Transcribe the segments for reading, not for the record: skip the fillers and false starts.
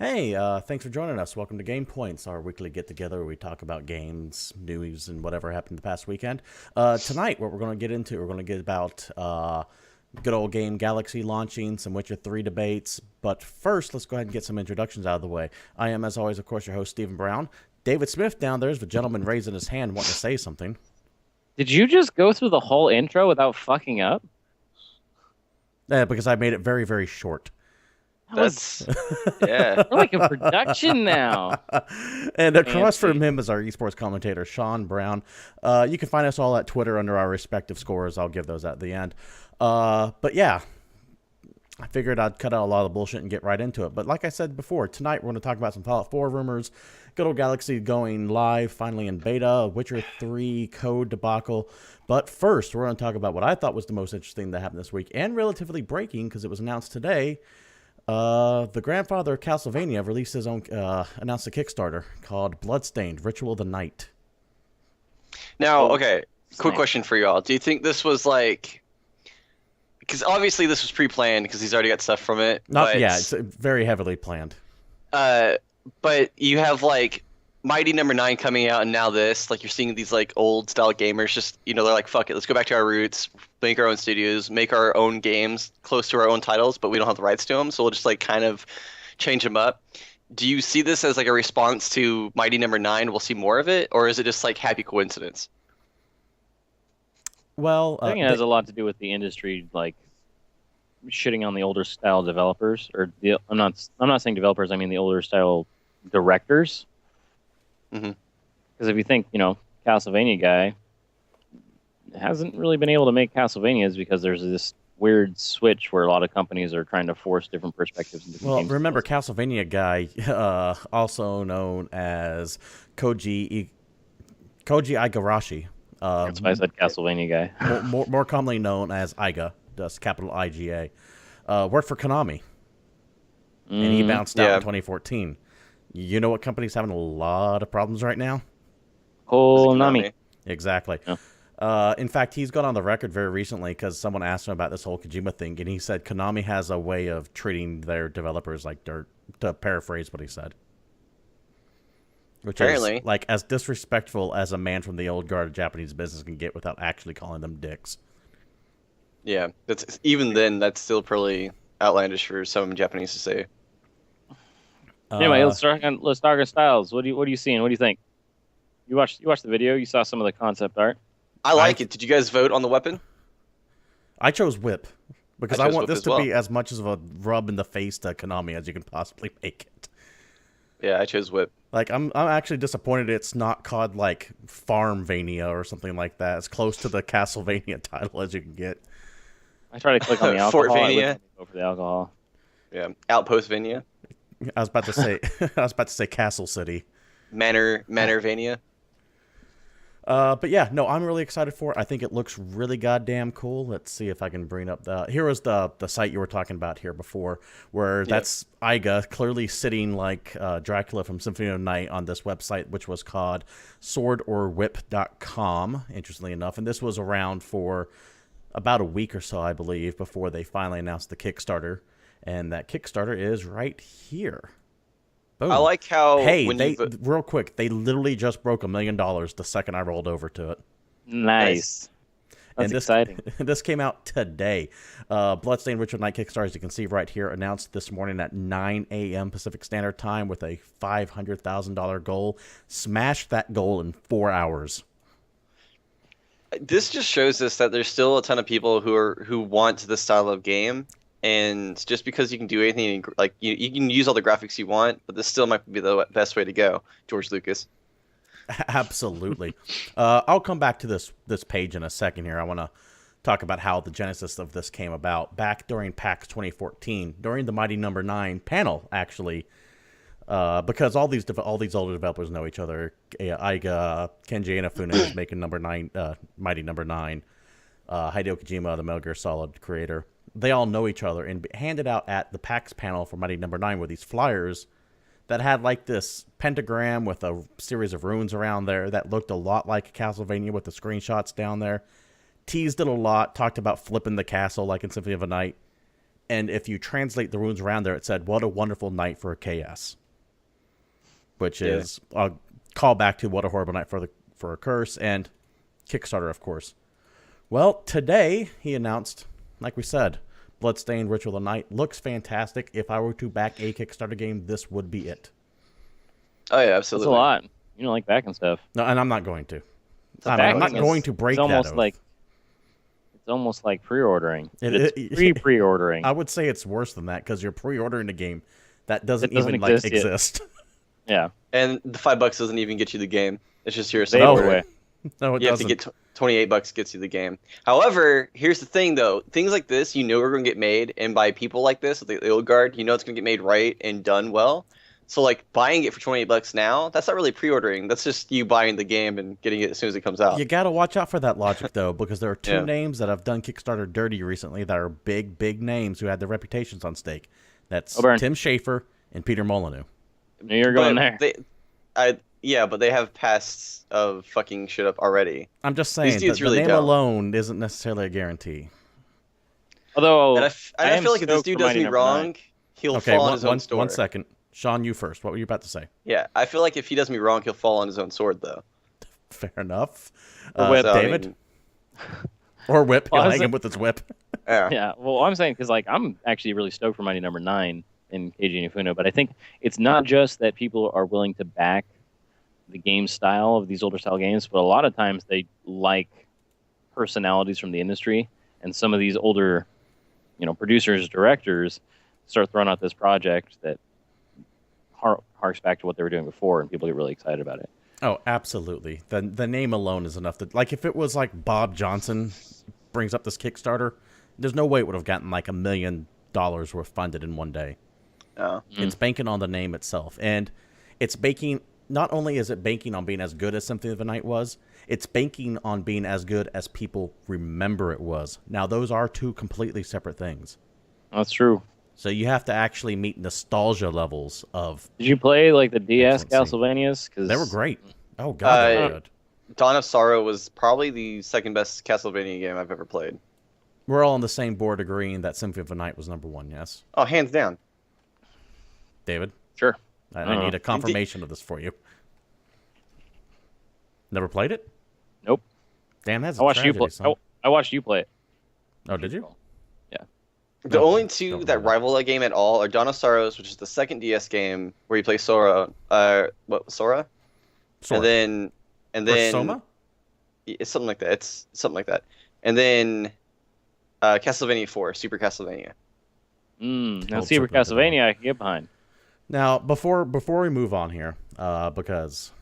Hey, thanks for joining us. Welcome to GamePoints, our weekly get-together where we talk about games, news, and whatever happened the past weekend. Tonight, what we're going to get into, we're going to get about good old game Galaxy launching, some Witcher 3 debates. But first, let's go ahead and get some introductions out of the way. I am, as always, of course, your host, Stephen Brown. David Smith down there is the gentleman raising his hand wanting to say something. Did you just go through the whole intro without fucking up? Because I made it very, very short. That Yeah. we're like in production now. And across Fancy. from him is our esports commentator, Sean Brown. You can find us all at Twitter under our respective scores. I'll give those at the end. But yeah, I figured I'd cut out a lot of the bullshit and get right into it. But like I said before, tonight we're going to talk about some Fallout 4 rumors, good old Galaxy going live, finally in beta, Witcher 3 code debacle. But first, we're going to talk about what I thought was the most interesting that happened this week, and relatively breaking because it was announced today. The grandfather of Castlevania released his own, announced a Kickstarter called Bloodstained, Ritual of the Night. Now, Oh, okay, quick snap. question for y'all. Do you think this was like, because obviously this was pre-planned because he's already got stuff from it, Yeah, it's very heavily planned. uh, but you have like Mighty Number 9 coming out and now this, like you're seeing these like old style gamers just, they're like, fuck it, let's go back to our roots, make our own studios, make our own games close to our own titles, but we don't have the rights to them, so we'll just like kind of change them up. Do you see this as like a response to Mighty Number 9? We'll see more of it, or is it just like happy coincidence? Well, I think it has a lot to do with the industry, like shitting on the older style developers, or I'm not saying developers. I mean the older style directors. Mhm. Because if you think, Castlevania guy hasn't really been able to make Castlevanias because there's this weird switch where a lot of companies are trying to force different perspectives and different well, games. remember Castlevania guy, also known as Koji Igarashi. That's why I said Castlevania guy. more commonly known as Iga, that's capital IGA, worked for Konami, and he bounced out Yeah. in 2014. You know what company's having a lot of problems right now? Oh, Konami. Nami. Exactly. Yeah. In fact, he's gone on the record very recently because someone asked him about this whole Kojima thing, and he said Konami has a way of treating their developers like dirt, to paraphrase what he said. Which Apparently. is like as disrespectful as a man from the old guard of Japanese business can get without actually calling them dicks. Yeah, that's even then. That's still pretty outlandish for some Japanese to say. Anyway, Uh, let's talk on styles. What are you seeing? What do you think? You watched the video. You saw some of the concept art. I like it. Did you guys vote on the weapon? I chose Whip because I I chose want Whip this as to well. be as much of a rub in the face to Konami as you can possibly make it. Yeah, I chose Whip. Like I'm actually disappointed it's not called like Farmvania or something like that. It's close to the Castlevania title as you can get. I tried to click on the alcohol. I Fortvania. wouldn't go for the alcohol. Yeah, Outpostvania, I was about to say I was about to say Castle City. Manorvania. But yeah, no, I'm really excited for it. I think it looks really goddamn cool. Let's see if I can bring up here was the site you were talking about here before, where that's Iga clearly sitting like Dracula from Symphony of the Night on this website, which was called swordorwhip.com, interestingly enough. And this was around for about a week or so, I believe, before they finally announced the Kickstarter. And that Kickstarter is right here. Boom. I like how Hey, when they you vo- real quick, they literally just broke $1 million the second I rolled over to it. Nice. That's And this, exciting. this came out today. Bloodstained Ritual Night Kickstarter, as you can see right here, announced this morning at 9 a.m. Pacific Standard Time with a $500,000 goal. Smashed that goal in 4 hours. this just shows us that there's still a ton of people who want this style of game, and just because you can do anything, like you can use all the graphics you want, but this still might be the best way to go, George Lucas. Absolutely. I'll come back to this page in a second here. I want to talk about how the genesis of this came about. Back during PAX 2014, during the Mighty Number 9 panel, actually, because all these older developers know each other. Iga, Kenji Inafune is making Mighty Number 9. Hideo Kojima, the Metal Gear Solid creator. They all know each other, and handed out at the PAX panel for Mighty Number 9 were these flyers that had like this pentagram with a series of runes around there that looked a lot like Castlevania with the screenshots down there. Teased it a lot, talked about flipping the castle like in Symphony of the Night. And if you translate the runes around there, it said, "What a wonderful night for a KS," which is a callback to "What a horrible night for a curse" and Kickstarter, of course. Well, today he announced, like we said, Bloodstained Ritual of the Night looks fantastic. If I were to back a Kickstarter game, this would be it. Oh yeah, absolutely. That's a lot. You don't like backing stuff. No, and I'm not going to. Backing I'm not going to break it's almost that. Like it's almost like pre-ordering. It- It's pre-ordering. I would say it's worse than that because you're pre-ordering a game that doesn't doesn't even exist yet. exist. Yeah. And the $5 doesn't even get you the game. It's just your They support. away. No, it You have doesn't. to get $28 gets you the game. However, here's the thing though: things like this, you know, are going to get made, and by people like this, the old guard, you know, it's going to get made right and done well. So like buying it for $28 now, that's not really pre-ordering. That's just you buying the game and getting it as soon as it comes out. You got to watch out for that logic, though, because there are two Yeah. names that have done Kickstarter dirty recently that are big names who had their reputations on stake. That's O'Byrne. Tim Schafer and Peter Molyneux. Knew you were going there. But they have pasts of fucking shit up already. I'm just saying, dudes the really name don't. alone isn't necessarily a guarantee. Although And I am feel like if this stoked dude for does Mighty me Number wrong, 9. he'll Okay, fall on his own sword. one second. Sean, you first. What were you about to say? Yeah, I feel like if he does me wrong, he'll fall on his own sword though. Fair enough. Or whip. So, I David? mean, Or whip. He'll Well, I hang was- him with his whip. yeah. Yeah, well, I'm saying because like I'm actually really stoked for Mighty Number 9 in Keiji Inafune, but I think it's not just that people are willing to back the game style of these older style games, but a lot of times they like personalities from the industry, and some of these older, producers, directors start throwing out this project that harks back to what they were doing before, and people get really excited about it. Oh, absolutely. The name alone is enough to, like, if it was like Bob Johnson brings up this Kickstarter, there's no way it would have gotten like $1 million worth funded in one day. Oh. It's banking on the name itself, and it's banking. Not only is it banking on being as good as Symphony of the Night was, it's banking on being as good as people remember it was. Now, those are two completely separate things. That's true. So you have to actually meet nostalgia levels of. Did you play like the DS Excellency. Castlevanias? Because They were great. Oh God, they were good. Dawn of Sorrow was probably the second best Castlevania game I've ever played. We're all on the same board agreeing that Symphony of the Night was number one. Yes, Oh, hands down. David. Sure. I need a confirmation of this for you. Never played it? Nope. Damn, that's I a watched you tragedy, play. son. I watched you play it. Oh, did you? Yeah. The No, only don't two remember that that. rival that game at all are Dawn of Sorrows, which is the second DS game where you play Sora. Sora? Sora. And then Soma? it's something like that. It's something like that. And then Castlevania 4, Super Castlevania. Now Old Super Super Nintendo. Castlevania, I can get behind. Now, before we move on here, because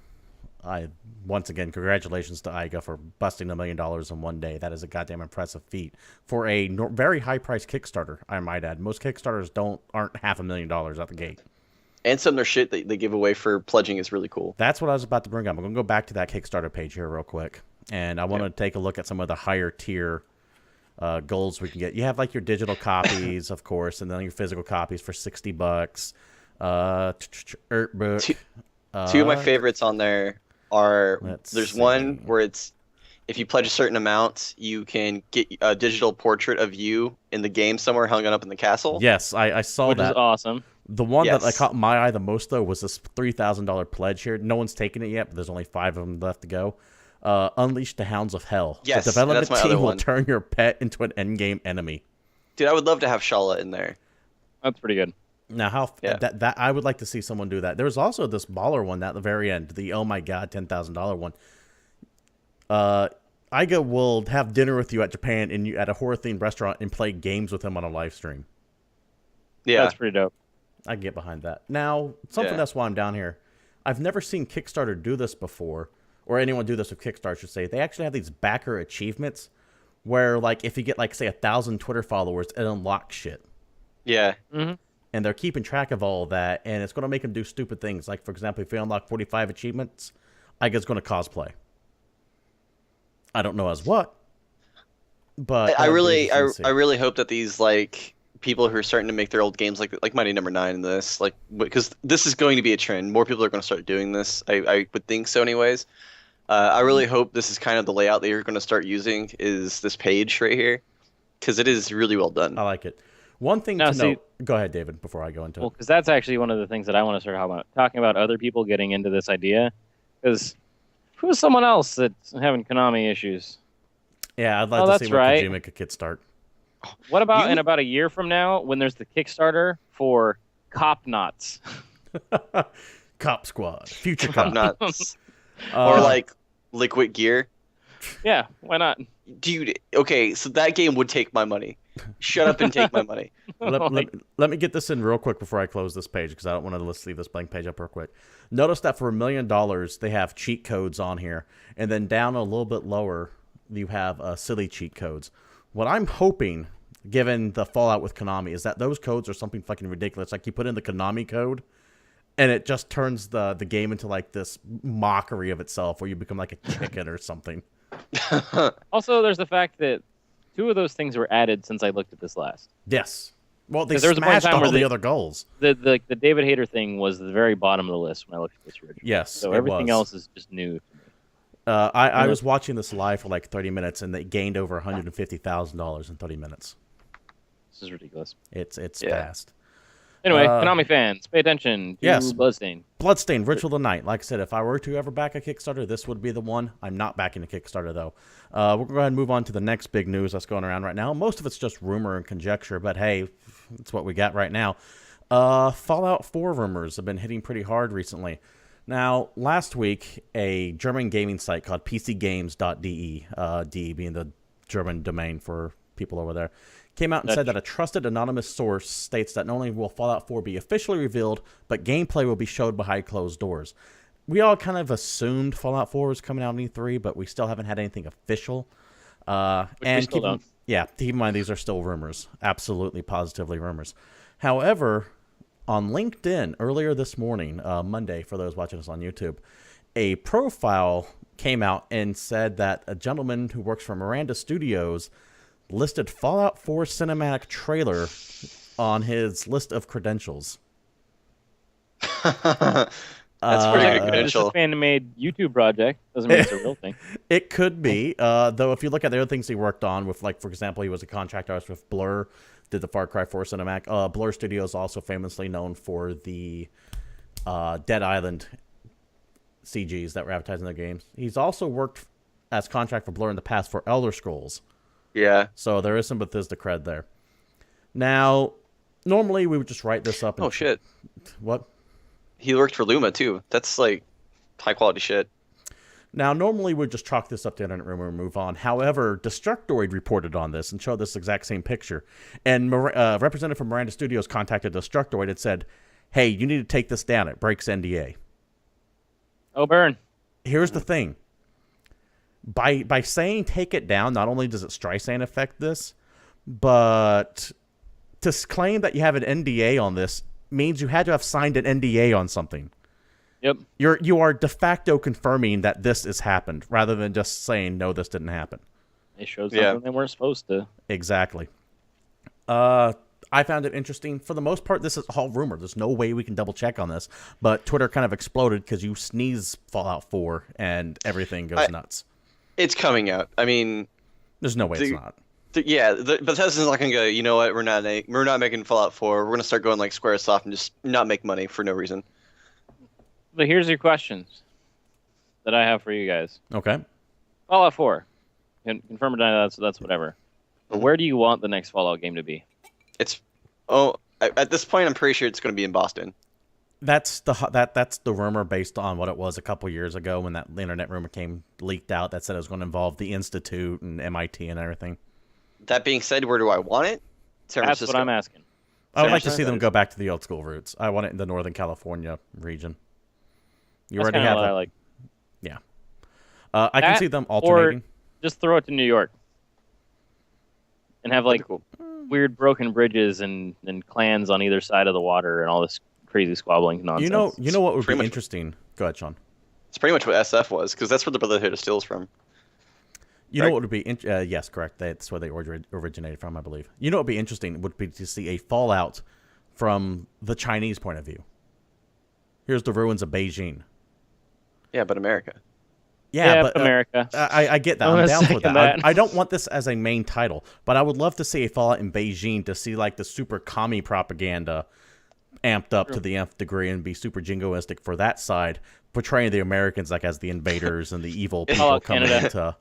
once again, congratulations to Iga for busting $1 million in one day. That is a goddamn impressive feat for a very high-priced Kickstarter, I might add. Most Kickstarters aren't $500,000 out the gate. And some of their shit that they give away for pledging is really cool. That's what I was about to bring up. I'm going to go back to that Kickstarter page here real quick, and I want to take a look at some of the higher tier goals we can get. You have like your digital copies, of course, and then your physical copies for $60. Book. Two of my favorites on there are let's there's see. one where it's if you pledge a certain amount, you can get a digital portrait of you in the game somewhere hung up in the castle. Yes, I saw Which that. is awesome. The one that Yes. caught my eye the most, though, was this $3,000 pledge here. No one's taken it yet, but there's only 5 of them left to go. Unleash the Hounds of Hell. Yes, the development that's my team other will one. turn your pet into an endgame enemy. Dude, I would love to have Shala in there. That's pretty good. Now, Yeah. that I would like to see someone do that. There's also this baller one at the very end, the oh my god $10,000 one. Iga will have dinner with you at Japan and you at a horror themed restaurant and play games with him on a live stream. Yeah. That's pretty dope. I can get behind that. Now, something Yeah. that's why I'm down here. I've never seen Kickstarter do this before, or anyone do this with Kickstarter, I should say. They actually have these backer achievements where, like, if you get, like, say, 1,000 Twitter followers, it unlocks shit. Yeah. And they're keeping track of all of that, and it's going to make them do stupid things. Like, for example, if you unlock 45 achievements, I guess it's going to cosplay. I don't know as what, but I it'll be really interesting to see. I really hope that these like people who are starting to make their old games like Mighty Number 9 in this, like, because this is going to be a trend. More people are going to start doing this. I would think so anyways. I really hope this is kind of the layout that you're going to start using is this page right here, because it is really well done. I like it. One thing Now, to note. Go ahead, David, before I go into well, it. because that's actually one of the things that I want to start talking about other people getting into this idea. Because who's someone else that's having Konami issues? Yeah, I'd like Oh, to that's see where right. Kojima could kickstart. What about in about a year from now when there's the Kickstarter for Cop Knots? Cop Squad, Future Cop Cop. Nuts. Or like Liquid Gear. Yeah, why not? Dude, okay, so that game would take my money. Shut up and take my money. Let me get this in real quick before I close this page, because I don't want to leave this blank page up real quick. Notice that for $1 million, they have cheat codes on here. And then down a little bit lower, you have silly cheat codes. What I'm hoping, given the fallout with Konami, is that those codes are something fucking ridiculous. Like you put in the Konami code, and it just turns the game into like this mockery of itself, where you become like a chicken or something. Also, there's the fact that 2 of those things were added since I looked at this last. Yes. Well, they 'Cause there was a point in smashed time all where the other goals. The David Hayter thing was the very bottom of the list when I looked at this originally. Yes, So it everything was. else is just new to me. I was watching this live for like 30 minutes, and they gained over $150,000 in 30 minutes. This is ridiculous. It's Yeah. fast. Anyway, Konami fans, pay attention to Yes. Bloodstained. Bloodstained, Ritual of the Night. Like I said, if I were to ever back a Kickstarter, this would be the one. I'm not backing a Kickstarter, though. We're going to go ahead and move on to the next big news that's going around right now. Most of it's just rumor and conjecture, but hey, it's what we got right now. Fallout 4 rumors have been hitting pretty hard recently. Now, last week, a German gaming site called pcgames.de, D being the German domain for people over there, came out and said that a trusted anonymous source states that not only will Fallout 4 be officially revealed, but gameplay will be showed behind closed doors. We all kind of assumed Fallout 4 was coming out in E3, but we still haven't had anything official. Which we still don't. Keep in mind these are still rumors. Absolutely, positively rumors. However, on LinkedIn earlier this morning, Monday, for those watching us on YouTube, a profile came out and said that a gentleman who works for Miranda Studios listed Fallout 4 cinematic trailer on his list of credentials. That's pretty good It's credential. a fan-made YouTube project. Doesn't mean it's a real thing. It could be, though. If you look at the other things he worked on, with like, for example, he was a contract artist with Blur, did the Far Cry 4 cinematic. Blur Studios also famously known for the Dead Island CGs that were advertised in their games. He's also worked as contract for Blur in the past for Elder Scrolls. Yeah. So there is some Bethesda cred there. Now, normally we would just write this up. And Oh shit. What? He worked for Luma too. That's like high quality shit. Now, normally we'd just chalk this up to internet rumor and move on. However, Destructoid reported on this and showed this exact same picture. And representative from Miranda Studios contacted Destructoid and said, hey, you need to take this down. It breaks NDA. Oh, burn. Here's the thing. By saying take it down, not only does it Streisand affect this, but to claim that you have an NDA on this means you had to have signed an NDA on something. Yep. You are de facto confirming that this has happened, rather than just saying no, this didn't happen. They showed something they weren't supposed to. Exactly. I found it interesting. For the most part, this is all rumor. There's no way we can double check on this. But Twitter kind of exploded because you sneeze Fallout 4 and everything goes nuts. It's coming out. I mean, there's no way it's not. Bethesda's not gonna go. You know what? We're not making Fallout 4. We're gonna start going like SquareSoft and just not make money for no reason. But here's your questions that I have for you guys. Okay. Fallout 4. Confirm or deny that's whatever. But where do you want the next Fallout game to be? At this point, I'm pretty sure it's gonna be in Boston. That's the rumor based on what it was a couple years ago when that internet rumor leaked out that said it was going to involve the Institute and MIT and everything. That being said, where do I want it? San That's Francisco. what I'm asking. I would like to see them go back to the old school roots. I want it in the Northern California region. You That's already have what I like. Yeah. I can see them alternating. Or just throw it to New York. And have like weird broken bridges and clans on either side of the water and all this crazy squabbling nonsense. You know what would be interesting? Go ahead, Sean. It's pretty much what SF was, because that's where the Brotherhood of Steel's from. You know what would be yes, correct. That's where they originated from, I believe. You know what would be interesting would be to see a Fallout from the Chinese point of view. Here's the ruins of Beijing. Yeah, but America. Yeah, but America. I get that. I'm I'm gonna down for second that. that. I don't want this as a main title, but I would love to see a Fallout in Beijing to see like the super commie propaganda amped up to the nth degree and be super jingoistic for that side, portraying the Americans like as the invaders and the evil people Fallout coming Canada. into.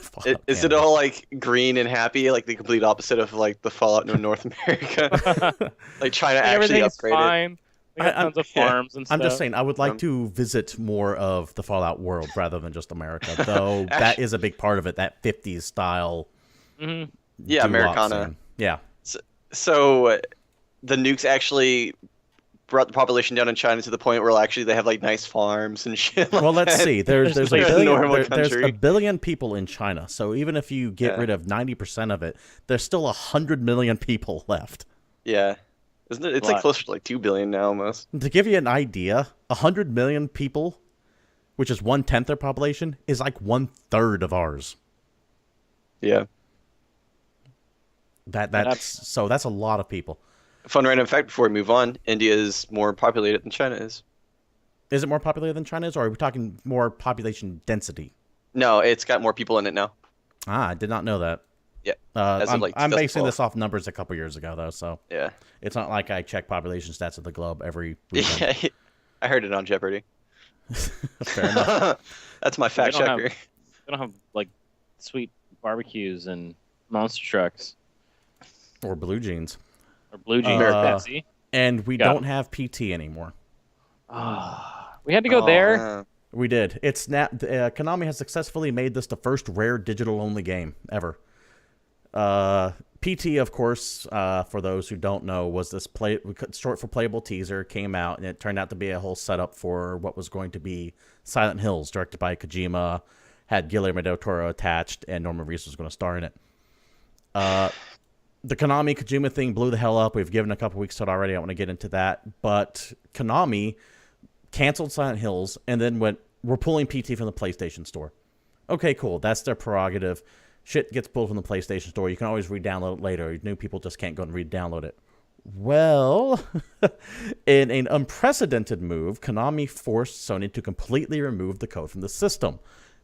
Fallout Is it Canada. all like green and happy, like the complete opposite of like the Fallout in North America? Like trying to actually Everything's upgrade it. fine. We have I'm- tons of farms and stuff. I'm just saying, I would like Um, to visit more of the Fallout world rather than just America, though that is a big part of it, that 50s style. Mhm. Yeah, doo-wop Americana. scene. Yeah. So the nukes actually brought the population down in China to the point where actually they have like nice farms and shit. Well, let's that. see. There's a like a billion, normal there's a country. billion people in China, so even if you get Yeah. rid of 90% of it, there's still 100 million people left. Yeah, isn't it? It's Lot. like closer to like 2 billion now almost. To give you an idea, 100 million people, which is 1/10 their population, is like 1/3 of ours. Yeah. That's a lot of people. Fun random fact before we move on: India is more populated than China is. Is it more populated than China is, or are we talking more population density? No, it's got more people in it now. Ah, I did not know that. Yeah. As of, like, I'm basing 2012. this off numbers a couple years ago, though, so Yeah. it's not like I check population stats of the globe every weekend. Yeah. I heard it on Jeopardy. Fair enough. That's my fact They don't checker. They don't have like sweet barbecues and monster trucks Or blue jeans. or blue jeans. See? And we Got don't have PT anymore. We had to go there. yeah. We did. It's now Konami has successfully made this the first rare digital-only game ever. PT, of course, for those who don't know, was this short for playable teaser, came out, and it turned out to be a whole setup for what was going to be Silent Hills, directed by Kojima, had Guillermo del Toro attached, and Norman Reedus was going to star in it. The Konami Kojima thing blew the hell up. We've given a couple weeks to it already. I want to get into that. But Konami canceled Silent Hills and then we're pulling PT from the PlayStation Store. Okay, cool. That's their prerogative. Shit gets pulled from the PlayStation Store. You can always re-download it later. New people just can't go and re-download it. Well, in an unprecedented move, Konami forced Sony to completely remove the code from the system,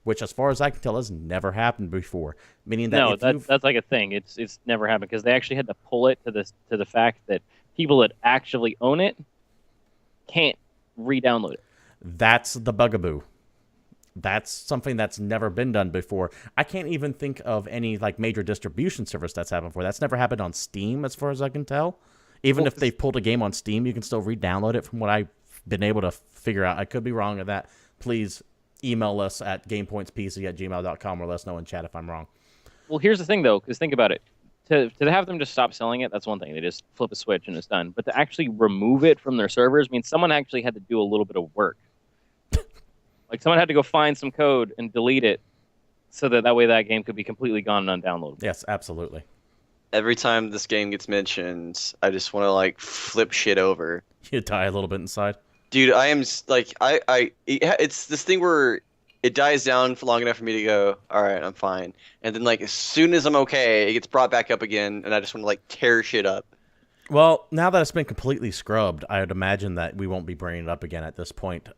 which, as far as I can tell, has never happened before. Meaning that No, if you've- that's like a thing. It's never happened because they actually had to pull it to the fact that people that actually own it can't re-download it. that's the bugaboo. That's something that's never been done before. I can't even think of any like major distribution service that's happened before. That's never happened on Steam, as far as I can tell. Even if they pulled a game on Steam, you can still re-download it. From what I've been able to figure out, I could be wrong on that. Please email us at gamepointspc@gmail.com or let us know in chat if I'm wrong. Well, here's the thing though, because think about it. To have them just stop selling it, that's one thing. They just flip a switch and it's done. But to actually remove it from their servers means someone actually had to do a little bit of work. Like someone had to go find some code and delete it, so that way that game could be completely gone and undownloadable. Yes, absolutely. Every time this game gets mentioned, I just want to like flip shit over. You die a little bit inside. Dude, I am like it's this thing where it dies down for long enough for me to go, all right, I'm fine. And then like as soon as I'm okay, it gets brought back up again, and I just want to like tear shit up. Well, now that it's been completely scrubbed, I would imagine that we won't be bringing it up again at this point.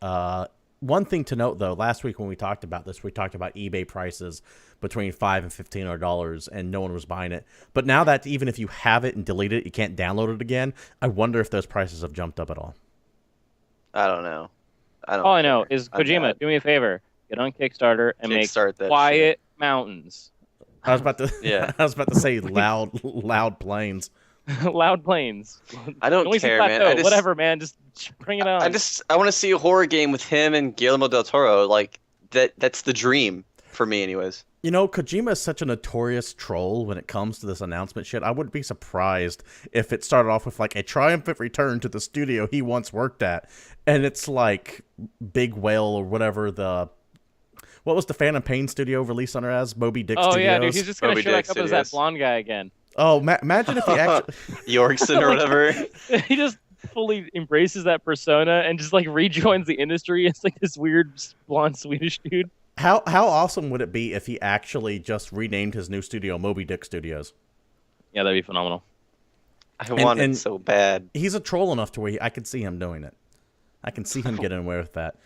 One thing to note, though, last week when we talked about this, we talked about eBay prices between $5 and $1,500, and no one was buying it. But now that even if you have it and delete it, you can't download it again, I wonder if those prices have jumped up at all. I don't know. All I know is I'm Kojima, not- do me a favor, get on Kickstarter and make Kickstart that Quiet Mountains. I was about to, Yeah. I was about to say loud planes. Loud Plains. I don't Noisy care, man. Plateau, I just, whatever, man. Just bring it on. I want to see a horror game with him and Guillermo del Toro. Like that's the dream for me, anyways. You know, Kojima is such a notorious troll when it comes to this announcement shit. I wouldn't be surprised if it started off with like a triumphant return to the studio he once worked at, and it's like Big Whale or whatever what was the Phantom Pain studio released under as? Moby Dick oh Studios? yeah, dude, he's just gonna Moby show Dick back up as that Studios. blonde guy again. Oh, imagine if he actually... Yorkson or whatever. He just fully embraces that persona and just like rejoins the industry. It's like this weird blonde Swedish dude. How awesome would it be if he actually just renamed his new studio Moby Dick Studios? Yeah, that'd be phenomenal. I want and- it so bad. He's a troll enough to where I could see him doing it. I can see him getting away with that.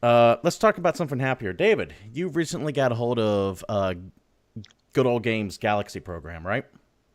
Let's talk about something happier. David, you recently got a hold of Good Old Games Galaxy program, right?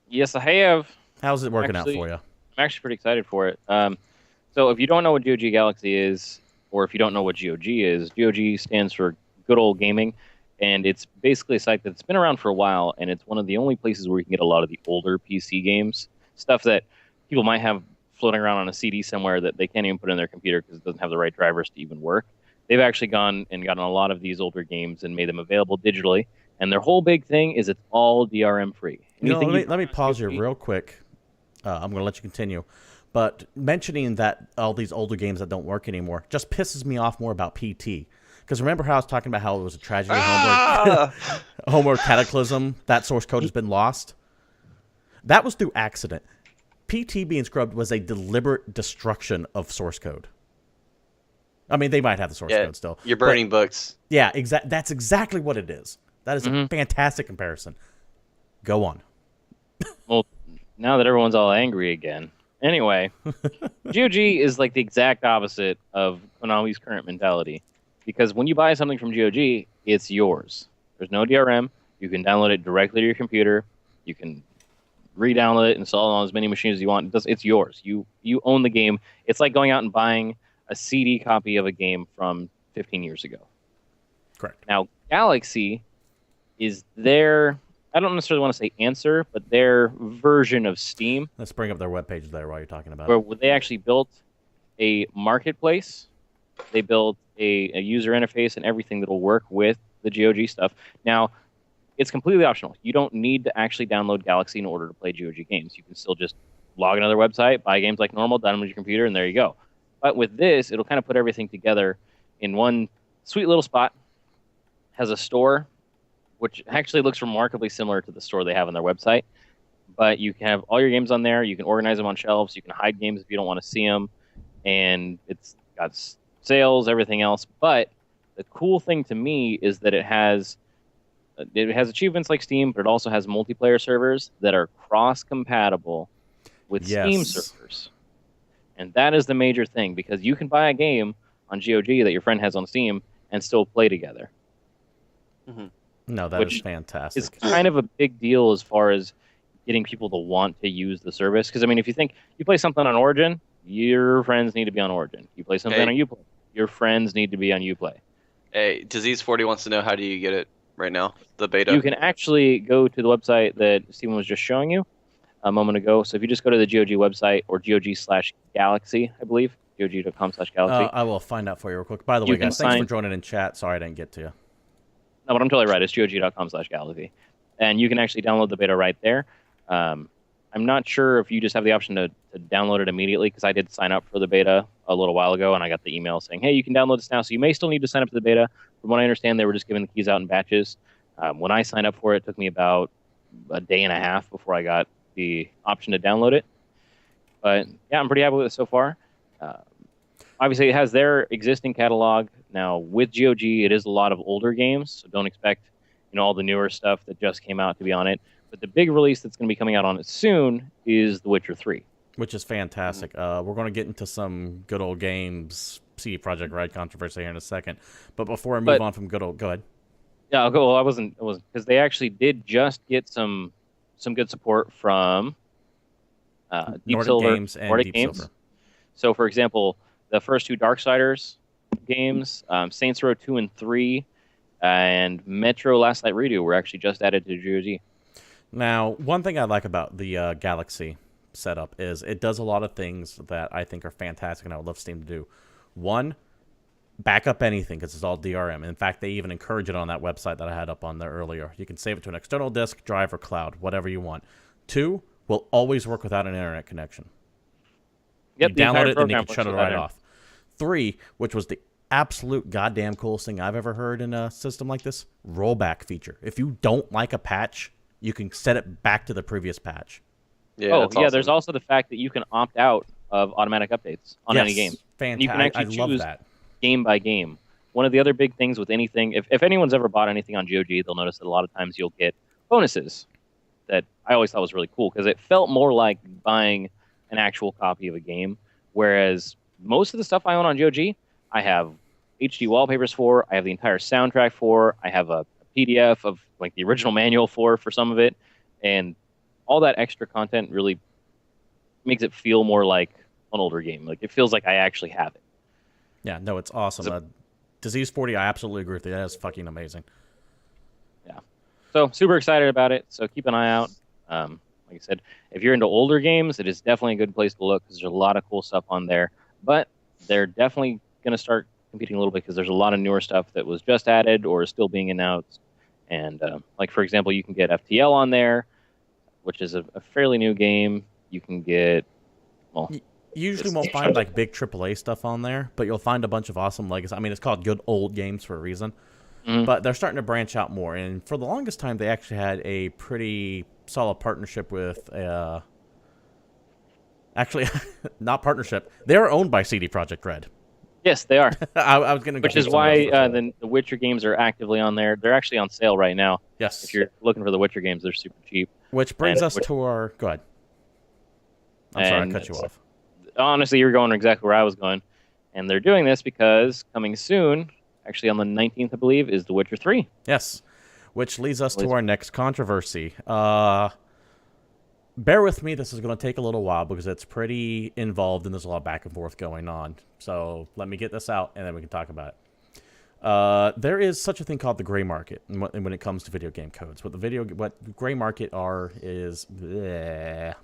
Yes, I have. How's it working out Actually, for you? I'm actually pretty excited for it. So if you don't know what GOG Galaxy is, or if you don't know what GOG is, GOG stands for Good Old Gaming, and it's basically a site that's been around for a while, and it's one of the only places where you can get a lot of the older PC games, stuff that people might have floating around on a CD somewhere that they can't even put in their computer because it doesn't have the right drivers to even work. They've actually gone and gotten a lot of these older games and made them available digitally, and their whole big thing is it's all DRM free. Let me pause you real quick. I'm going to let you continue. But mentioning that all these older games that don't work anymore just pisses me off more about PT. Because remember how I was talking about how it was a tragedy, homework cataclysm, that source code has been lost? That was through accident. PT being scrubbed was a deliberate destruction of source code. I mean, they might have the source code still. You're burning books. Yeah, that's exactly what it is. That is a fantastic comparison. Go on. Well, now that everyone's all angry again. Anyway, GOG is like the exact opposite of Konami's current mentality. Because when you buy something from GOG, it's yours. There's no DRM. You can download it directly to your computer. You can re-download it, install it on as many machines as you want. It's yours. You own the game. It's like going out and buying a CD copy of a game from 15 years ago. Correct. Now, Galaxy is their, I don't necessarily want to say answer, but their version of Steam. Let's bring up their webpage there while you're talking about where they actually built a marketplace. They built a user interface and everything that will work with the GOG stuff. Now, it's completely optional. You don't need to actually download Galaxy in order to play GOG games. You can still just log into their website, buy games like normal, download your computer, and there you go. But with this, it'll kind of put everything together in one sweet little spot. Has a store, which actually looks remarkably similar to the store they have on their website. But you can have all your games on there. You can organize them on shelves. You can hide games if you don't want to see them. And it's got sales, everything else. But the cool thing to me is that it has achievements like Steam, but it also has multiplayer servers that are cross-compatible with Steam servers. And that is the major thing, because you can buy a game on GOG that your friend has on Steam and still play together. Mm-hmm. No, that is fantastic. It's kind of a big deal as far as getting people to want to use the service. Because, I mean, if you think you play something on Origin, your friends need to be on Origin. You play something on Uplay, your friends need to be on Uplay. Hey, Disease40 wants to know, how do you get it right now, the beta? You can actually go to the website that Steven was just showing you a moment ago. So if you just go to the GOG website, or GOG/Galaxy, I believe, GOG.com/Galaxy. I will find out for you real quick. By the way, guys, thanks for joining in chat. Sorry I didn't get to you. No, but I'm totally right. It's GOG.com/Galaxy. And you can actually download the beta right there. I'm not sure if you just have the option to download it immediately, because I did sign up for the beta a little while ago, and I got the email saying, hey, you can download this now. So you may still need to sign up to the beta. From what I understand, they were just giving the keys out in batches. When I signed up for it, it took me about a day and a half before I got the option to download it. But yeah, I'm pretty happy with it so far. Obviously, it has their existing catalog. Now, with GOG, it is a lot of older games, so don't expect all the newer stuff that just came out to be on it. But the big release that's going to be coming out on it soon is The Witcher 3. Which is fantastic. We're going to get into some Good Old Games CD Projekt Red controversy here in a second. But before I move on from Good Old... Go ahead. Yeah, I'll go. Well, I wasn't... Because they actually did just get some good support from Deep Silver Games and Deep Silver. So, for example, the first two Darksiders games, Saints Row 2 and 3, and Metro Last Light Redo were actually just added to GOG. Now, one thing I like about the Galaxy setup is it does a lot of things that I think are fantastic, and I would love Steam to do. One, back up anything, because it's all DRM. In fact, they even encourage it on that website that I had up on there earlier. You can save it to an external disk, drive, or cloud, whatever you want. Two, will always work without an internet connection. Yep, you download it and you can shut it right off. Three, which was the absolute goddamn coolest thing I've ever heard in a system like this, rollback feature. If you don't like a patch, you can set it back to the previous patch. Yeah, awesome. There's also the fact that you can opt out of automatic updates on any game. Fantastic. You can actually choose that. Game by game. One of the other big things with anything, if anyone's ever bought anything on GOG, they'll notice that a lot of times you'll get bonuses that I always thought was really cool, because it felt more like buying an actual copy of a game, whereas most of the stuff I own on GOG, I have HD wallpapers for. I have the entire soundtrack for. I have a PDF of like the original manual for some of it, and all that extra content really makes it feel more like an older game. Like it feels like I actually have it. Yeah, no, it's awesome. Disease 40, I absolutely agree with you. That is fucking amazing. Yeah. So super excited about it. So keep an eye out. Like I said, if you're into older games, it is definitely a good place to look because there's a lot of cool stuff on there. But they're definitely going to start competing a little bit because there's a lot of newer stuff that was just added or is still being announced. And like, for example, you can get FTL on there, which is a fairly new game. You can get, well... You usually won't find like big AAA stuff on there, but you'll find a bunch of awesome legacy. I mean, it's called good old games for a reason. Mm-hmm. But they're starting to branch out more. And for the longest time, they actually had a pretty solid partnership with... actually, not partnership. They're owned by CD Projekt Red. Yes, they are. I was going to. Which is why the Witcher games are actively on there. They're actually on sale right now. Yes. If you're looking for the Witcher games, they're super cheap. Which brings us to our... Go ahead. I'm sorry, I cut you off. Honestly, you're going exactly where I was going. And they're doing this because coming soon, actually on the 19th, I believe, is The Witcher 3. Yes. Which leads us to our next controversy. Bear with me, this is going to take a little while because it's pretty involved and there's a lot of back and forth going on. So let me get this out and then we can talk about it. There is such a thing called the gray market when it comes to video game codes. What gray market is... Bleh.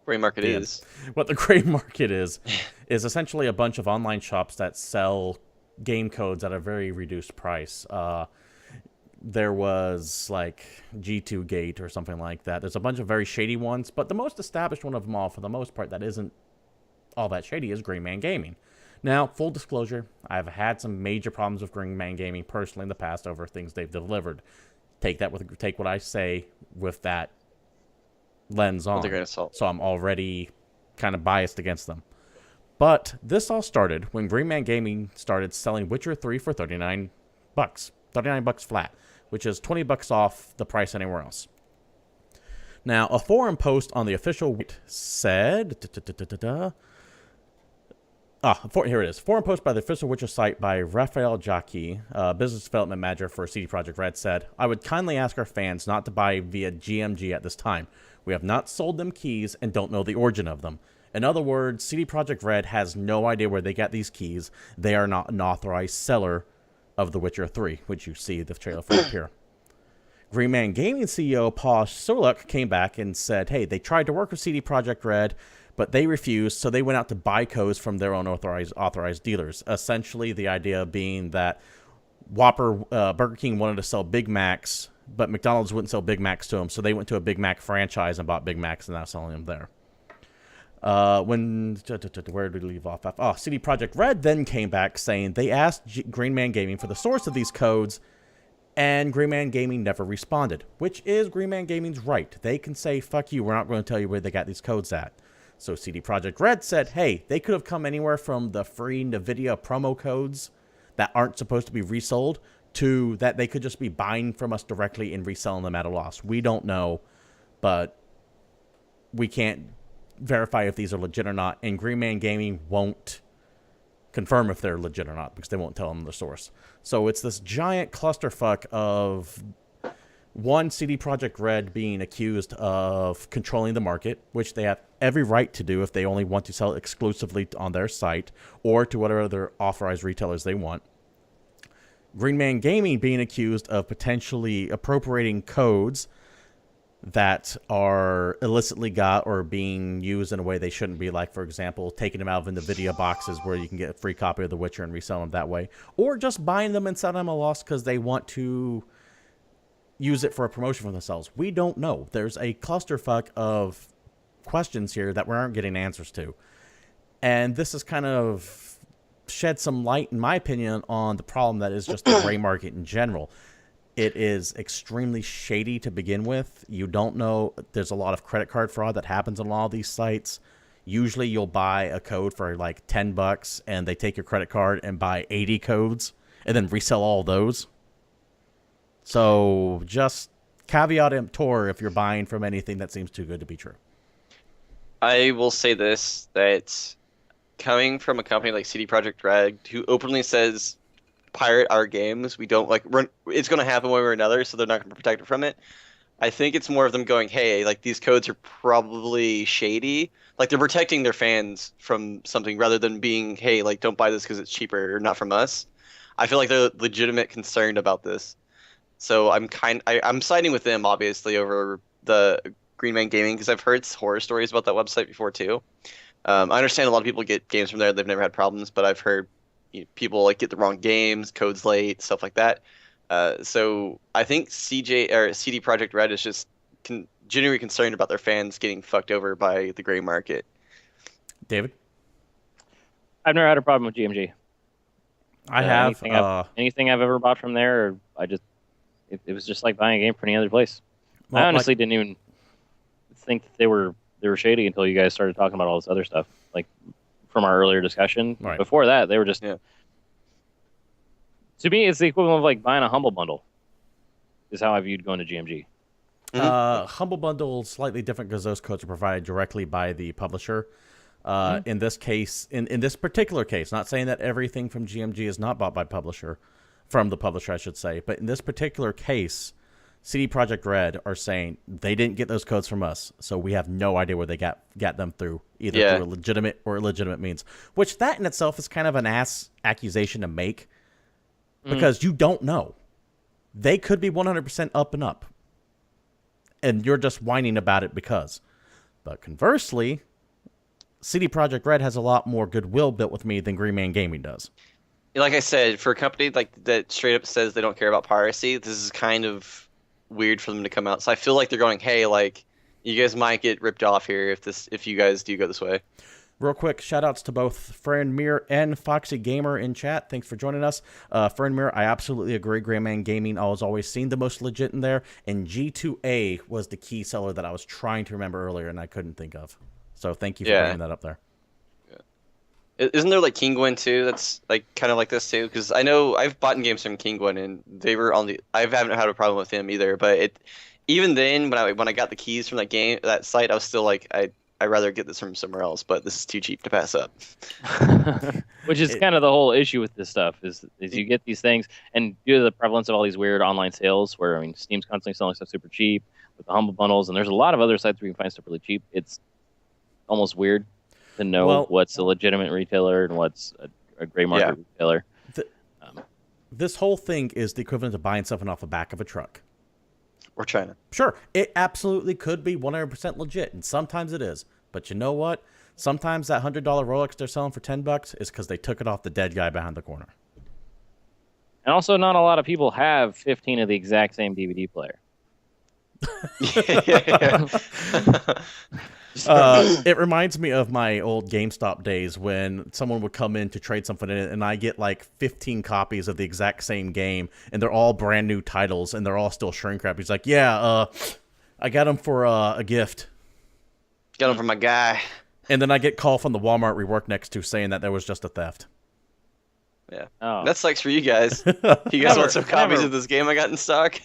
Gray market is. What the gray market is essentially a bunch of online shops that sell game codes at a very reduced price. There was like G2 Gate or something like that. There's a bunch of very shady ones, but the most established one of them all, for the most part, that isn't all that shady is Green Man Gaming. Now, full disclosure, I've had some major problems with Green Man Gaming personally in the past over things they've delivered. Take what I say with that lens on. So I'm already kind of biased against them. But this all started when Green Man Gaming started selling Witcher 3 for $39. $39 flat, which is $20 off the price anywhere else. Now, a forum post on the official said... here it is. Forum post by the official Witcher site by Raphael Jacqui, business development manager for CD Projekt Red, said, "I would kindly ask our fans not to buy via GMG at this time. We have not sold them keys and don't know the origin of them. In other words, CD Projekt Red has no idea where they got these keys. They are not an authorized seller of The Witcher 3, which you see the trailer for up here." Green Man Gaming CEO Paul Soluk came back and said, hey, they tried to work with CD Projekt Red, but they refused, so they went out to buy codes from their own authorized dealers. Essentially, the idea being that Burger King wanted to sell Big Macs, but McDonald's wouldn't sell Big Macs to them, so they went to a Big Mac franchise and bought Big Macs and now selling them there. Where did we leave off? CD Projekt Red then came back saying they asked Green Man Gaming for the source of these codes, and Green Man Gaming never responded, which is Green Man Gaming's right. They can say, fuck you, we're not going to tell you where they got these codes at. So CD Projekt Red said, hey, they could have come anywhere from the free NVIDIA promo codes that aren't supposed to be resold to that they could just be buying from us directly and reselling them at a loss. We don't know, but we can't verify if these are legit or not, and Green Man Gaming won't confirm if they're legit or not because they won't tell them the source. So it's this giant clusterfuck of one, CD Projekt Red being accused of controlling the market, which they have every right to do if they only want to sell it exclusively on their site or to whatever other authorized retailers they want. Green Man Gaming being accused of potentially appropriating codes that are illicitly got or being used in a way they shouldn't be, like, for example, taking them out of NVIDIA boxes where you can get a free copy of The Witcher and resell them that way, or just buying them and selling them at a loss because they want to use it for a promotion for themselves. We don't know. There's a clusterfuck of questions here that we aren't getting answers to. And this has kind of shed some light, in my opinion, on the problem that is just the gray market in general. It is extremely shady to begin with. You don't know. There's a lot of credit card fraud that happens on a lot of these sites. Usually you'll buy a code for like $10 and they take your credit card and buy 80 codes and then resell all those. So just caveat emptor if you're buying from anything that seems too good to be true. I will say this, that coming from a company like CD Projekt Red, who openly says pirate our games. We don't like run. It's going to happen one way or another, so they're not going to protect it from it. I think it's more of them going, hey, like these codes are probably shady. Like they're protecting their fans from something rather than being, hey, like don't buy this because it's cheaper or not from us. I feel like they're legitimate concerned about this. So I'm siding with them obviously over the Green Man Gaming because I've heard horror stories about that website before too. I understand a lot of people get games from there; they've never had problems, but I've heard people like get the wrong games, codes late, stuff like that. So I think CD Projekt Red is just genuinely concerned about their fans getting fucked over by the gray market. David, I've never had a problem with GMG. I have anything I've ever bought from there. It was just like buying a game from any other place. Well, I honestly didn't even think that they were shady until you guys started talking about all this other stuff, like from our earlier discussion. Right. Before that, they were just. Yeah. To me, it's the equivalent of like buying a Humble Bundle. Is how I viewed going to GMG. Humble Bundle is slightly different because those codes are provided directly by the publisher. In this case, in this particular case, not saying that everything from GMG is not bought by from the publisher, I should say, but in this particular case, CD Projekt Red are saying they didn't get those codes from us, so we have no idea where they got them through, either through a legitimate or illegitimate means. Which that in itself is kind of an ass accusation to make, because you don't know. They could be 100% up and up, and you're just whining about it because. But conversely, CD Projekt Red has a lot more goodwill built with me than Green Man Gaming does. Like I said, for a company like that straight up says they don't care about piracy, this is kind of weird for them to come out. So I feel like they're going, hey, like you guys might get ripped off here if you guys do go this way. Real quick, shout-outs to both Fern Mir and Foxy Gamer in chat. Thanks for joining us. Fern Mir, I absolutely agree. Grandman Gaming, I was always seen the most legit in there. And G2A was the key seller that I was trying to remember earlier and I couldn't think of. So thank you for bringing that up there. Yeah. Isn't there like Kingwin too? That's like kind of like this too? Because I know I've bought games from Kingwin and they were on the. I haven't had a problem with him either. But even then when I got the keys from that site, I was still like I'd rather get this from somewhere else, but this is too cheap to pass up. Which is kind of the whole issue with this stuff is you get these things, and due to the prevalence of all these weird online sales where, I mean, Steam's constantly selling stuff super cheap with the Humble Bundles, and there's a lot of other sites where you can find stuff really cheap. It's almost weird to know what's a legitimate retailer and what's a gray market retailer. This whole thing is the equivalent of buying something off the back of a truck. Or China. Sure, it absolutely could be 100% legit, and sometimes it is. But you know what? Sometimes that $100 Rolex they're selling for $10 is because they took it off the dead guy behind the corner. And also, not a lot of people have 15 of the exact same DVD player. It reminds me of my old GameStop days when someone would come in to trade something in, and I get like 15 copies of the exact same game, and they're all brand new titles, and they're all still shrink wrap. He's like, "Yeah, I got them for a gift. Got them from my guy." And then I get call from the Walmart we work next to saying that there was just a theft. Yeah, that sucks for you guys. You guys want some copies of this game I got in stock?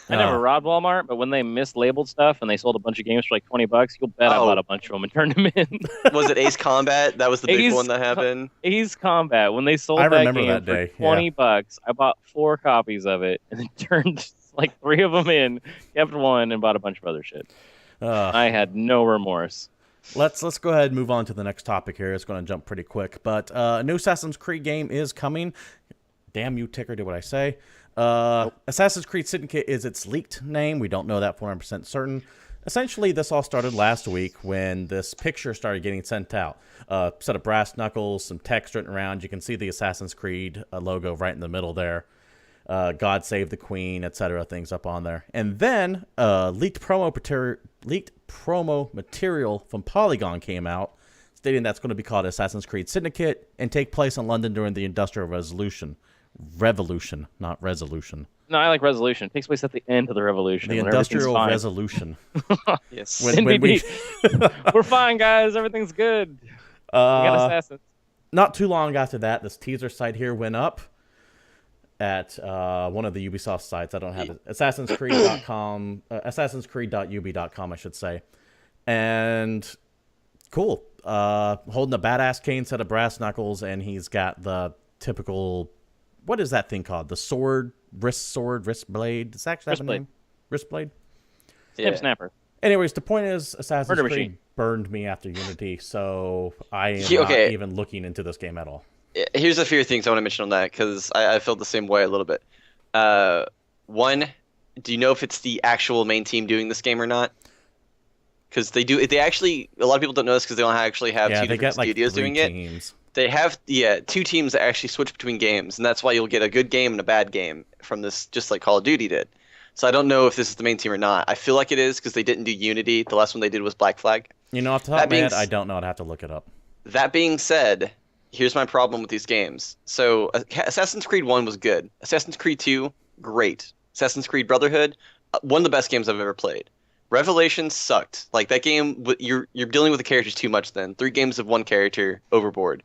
I never robbed Walmart, but when they mislabeled stuff and they sold a bunch of games for like $20, you'll bet I bought a bunch of them and turned them in. Was it Ace Combat? That was the big one that happened. Ace Combat. When they sold that game for $20, I bought 4 copies of it and then turned like 3 of them in, kept 1, and bought a bunch of other shit. I had no remorse. Let's go ahead and move on to the next topic here. It's going to jump pretty quick, but a new Assassin's Creed game is coming. Damn you, ticker! Did what I say? Assassin's Creed Syndicate is its leaked name. We don't know that 400% certain. Essentially, this all started last week when this picture started getting sent out. Set of brass knuckles, some text written around. You can see the Assassin's Creed logo right in the middle there. God Save the Queen, etc. things up on there. And then leaked promo material from Polygon came out, stating that's going to be called Assassin's Creed Syndicate and take place in London during the Industrial Revolution, not resolution. No, I like resolution. It takes place at the end of the revolution. The Industrial Resolution. Yes. When we're fine, guys. Everything's good. We got assassins. Not too long after that, this teaser site here went up at one of the Ubisoft sites. I don't have it. Assassin'sCreed.com, Assassin'sCreed.ub.com, I should say. And cool. Holding a badass cane set of brass knuckles, and he's got the typical what is that thing called? The wrist blade. Does it actually have a name? Wrist blade. Snip Snapper. Anyways, the point is, Assassin's Murder Creed Machine. burned me after Unity, so I am not even looking into this game at all. Here's a few things I want to mention on that because I felt the same way a little bit. One, do you know if it's the actual main team doing this game or not? Because they do. They actually, a lot of people don't know this because they don't actually have two different studios doing it. They have 2 teams that actually switch between games, and that's why you'll get a good game and a bad game from this, just like Call of Duty did. So I don't know if this is the main team or not. I feel like it is because they didn't do Unity. The last one they did was Black Flag. You know, off the top of my head, I don't know. I'd have to look it up. That being said, here's my problem with these games. So Assassin's Creed 1 was good. Assassin's Creed 2, great. Assassin's Creed Brotherhood, one of the best games I've ever played. Revelations sucked. Like that game, you're dealing with the characters too much then. 3 games of one character, overboard.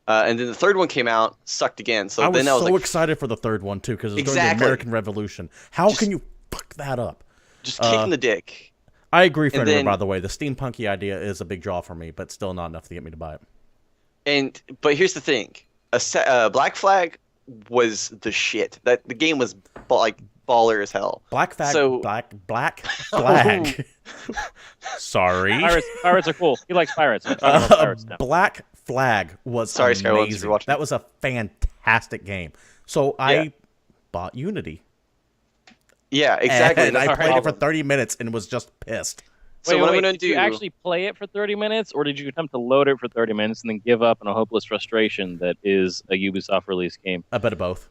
And then the third one came out, sucked again. So I was then I was so excited for the third one too because it was during the American Revolution. How can you fuck that up? Just kicking the dick. I agree, Fenrir, by the way. The steampunky idea is a big draw for me, but still not enough to get me to buy it. But here's the thing: Black Flag was the shit. The game was like baller as hell. Black Flag. Sorry. Pirates are cool. He likes pirates. I'm talking about pirates now. Black Flag was amazing. That was a fantastic game. So I bought Unity. Yeah, exactly. And I played it for 30 minutes and was just pissed. So what I'm going to do? Did you actually play it for 30 minutes, or did you attempt to load it for 30 minutes and then give up in a hopeless frustration that is a Ubisoft release game? A bit of both.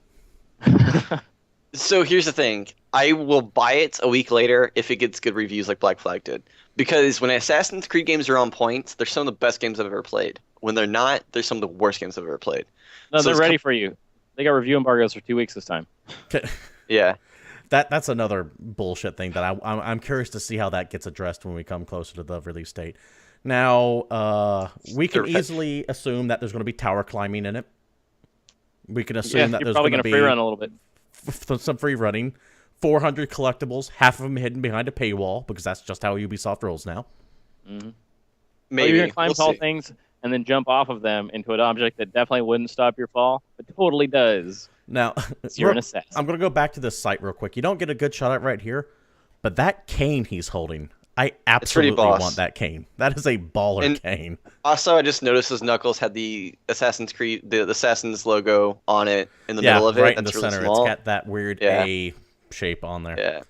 So here's the thing. I will buy it a week later if it gets good reviews like Black Flag did. Because when Assassin's Creed games are on point, they're some of the best games I've ever played. When they're not, they're some of the worst games I've ever played. No, so they're ready for you. They got review embargoes for 2 weeks this time. Yeah. That's another bullshit thing that I'm curious to see how that gets addressed when we come closer to the release date. Now, we can easily assume that there's going to be tower climbing in it. We can assume that there's going to be free run a little bit. Some free running, 400 collectibles, half of them hidden behind a paywall because that's just how Ubisoft rolls now. Mm-hmm. Maybe you're going to climb tall things and then jump off of them into an object that definitely wouldn't stop your fall, but totally does. Now, you're an assassin. I'm going to go back to this site real quick. You don't get a good shot at right here, but that cane he's holding, I absolutely want that cane. That is a baller cane. Also, I just noticed his knuckles had the Assassin's Creed, the Assassin's logo on it in the middle of it. Right in the center. It's got that weird A shape on there. Yeah.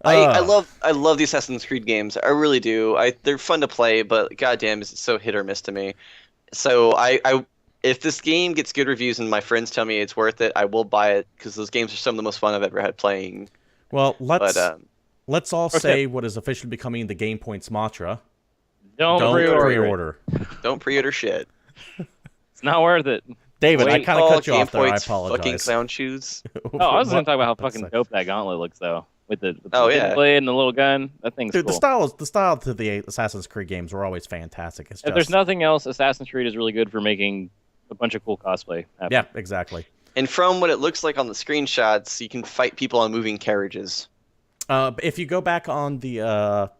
I love the Assassin's Creed games. I really do. They're fun to play, but goddamn, is it so hit or miss to me. So if this game gets good reviews and my friends tell me it's worth it, I will buy it because those games are some of the most fun I've ever had playing. Well, let's all say what is officially becoming the GamePoints mantra. Don't pre-order. Don't pre-order shit. It's not worth it. David, I kind of cut you off there. I apologize. Fucking clown shoes. I was going to talk about how fucking dope that gauntlet looks, though. With the blade and the little gun. That thing's cool. The style to the Assassin's Creed games were always fantastic. If there's nothing else, Assassin's Creed is really good for making a bunch of cool cosplay happen. Yeah, exactly. And from what it looks like on the screenshots, you can fight people on moving carriages. If you go back on the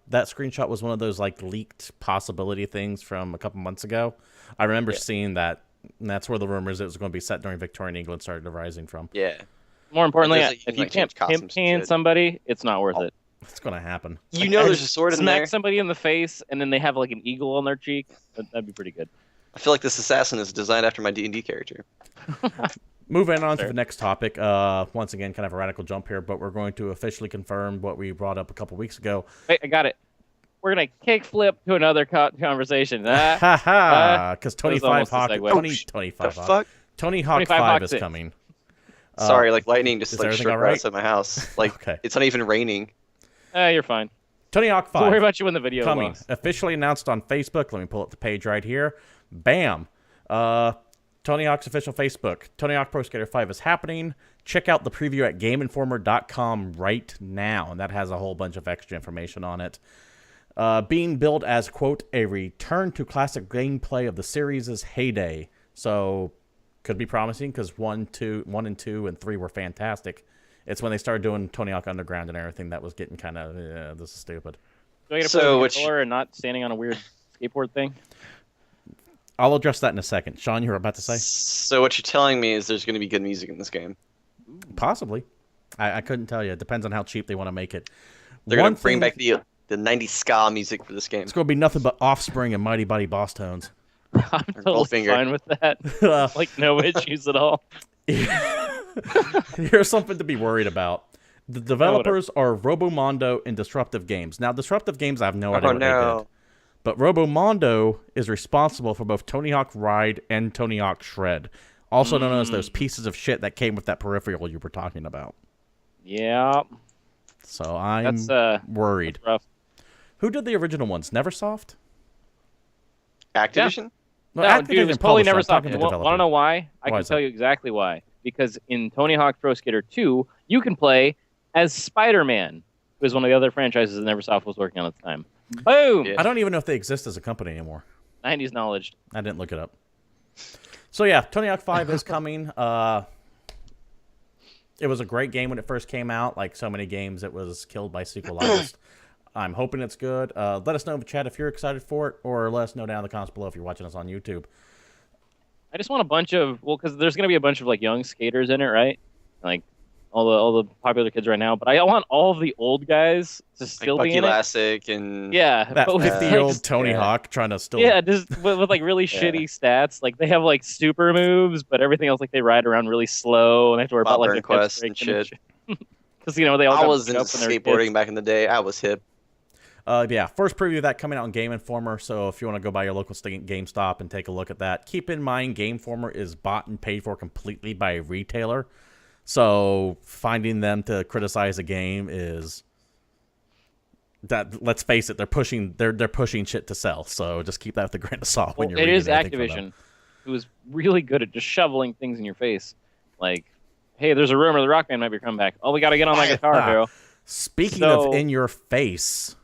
that screenshot was one of those like leaked possibility things from a couple months ago. I remember seeing that, and that's where the rumors it was going to be set during Victorian England started arising from. Yeah. More importantly, if you can't pimp somebody, it's not worth it. It's going to happen. You know there's a sword in there. Smack somebody in the face, and then they have like an eagle on their cheek. That'd be pretty good. I feel like this assassin is designed after my D&D character. Moving on to the next topic. Once again, kind of a radical jump here, but we're going to officially confirm what we brought up a couple weeks ago. Wait, I got it. We're going to kick flip to another conversation. Because Tony Hawk 5 is coming. Sorry, like lightning just like struck right outside my house. Like it's not even raining. You're fine. Tony Hawk 5. We'll worry about you when the video coming. Officially announced on Facebook. Let me pull up the page right here. Bam. Tony Hawk's official Facebook. Tony Hawk Pro Skater 5 is happening. Check out the preview at GameInformer.com right now, and that has a whole bunch of extra information on it. Being billed as, quote, a return to classic gameplay of the series' heyday. So, could be promising because 1 and 2 and 3 were fantastic. It's when they started doing Tony Hawk Underground and everything that was getting kind of, this is stupid. Do I get to put a controller and not standing on a weird skateboard thing? I'll address that in a second. Sean, you were about to say? So what you're telling me is there's going to be good music in this game. Possibly. I couldn't tell you. It depends on how cheap they want to make it. They're going to bring back the 90s ska music for this game. It's going to be nothing but Offspring and Mighty Body Boss Tones. I'm totally fine with that. Like, no issues at all. Here's something to be worried about. The developers are Robomondo and Disruptive Games. Now, Disruptive Games, I have no idea what they did. But Robomondo is responsible for both Tony Hawk Ride and Tony Hawk Shred, also known as those pieces of shit that came with that peripheral you were talking about. Yeah. So I'm worried. That's rough. Who did the original ones? Neversoft? Activision? No, Activision dude, it's totally published that. Neversoft. Want to know why? I can tell you exactly why. Because in Tony Hawk Pro Skater 2, you can play as Spider-Man, who was one of the other franchises that Neversoft was working on at the time. Boom! I don't even know if they exist as a company anymore. 90s knowledge. I didn't look it up. So yeah, Tony Hawk 5 is coming. It was a great game when it first came out. Like so many games, it was killed by sequelitis. I'm hoping it's good. Let us know in the chat if you're excited for it, or let us know down in the comments below if you're watching us on YouTube. I just want a bunch of, because there's going to be a bunch of like young skaters in it, right? Like all the popular kids right now. But I want all of the old guys to still be in it. Elastic and yeah, that 50-year-old Tony Hawk trying to still just with like really shitty stats. Like they have like super moves, but everything else like they ride around really slow and they have to worry about like their Quest and shit. Because they all. I was into skateboarding back in the day. I was hip. Yeah, first preview of that coming out on Game Informer, so if you want to go by your local GameStop and take a look at that, keep in mind Game Informer is bought and paid for completely by a retailer, so finding them to criticize a game is that. Let's face it, they're pushing shit to sell, so just keep that with a grain of salt when you're reading anything from them. It is Activision, who is really good at just shoveling things in your face, like, hey, there's a rumor the Rockman might be coming back. Oh, we got to get on that guitar, hero. Speaking of in your face.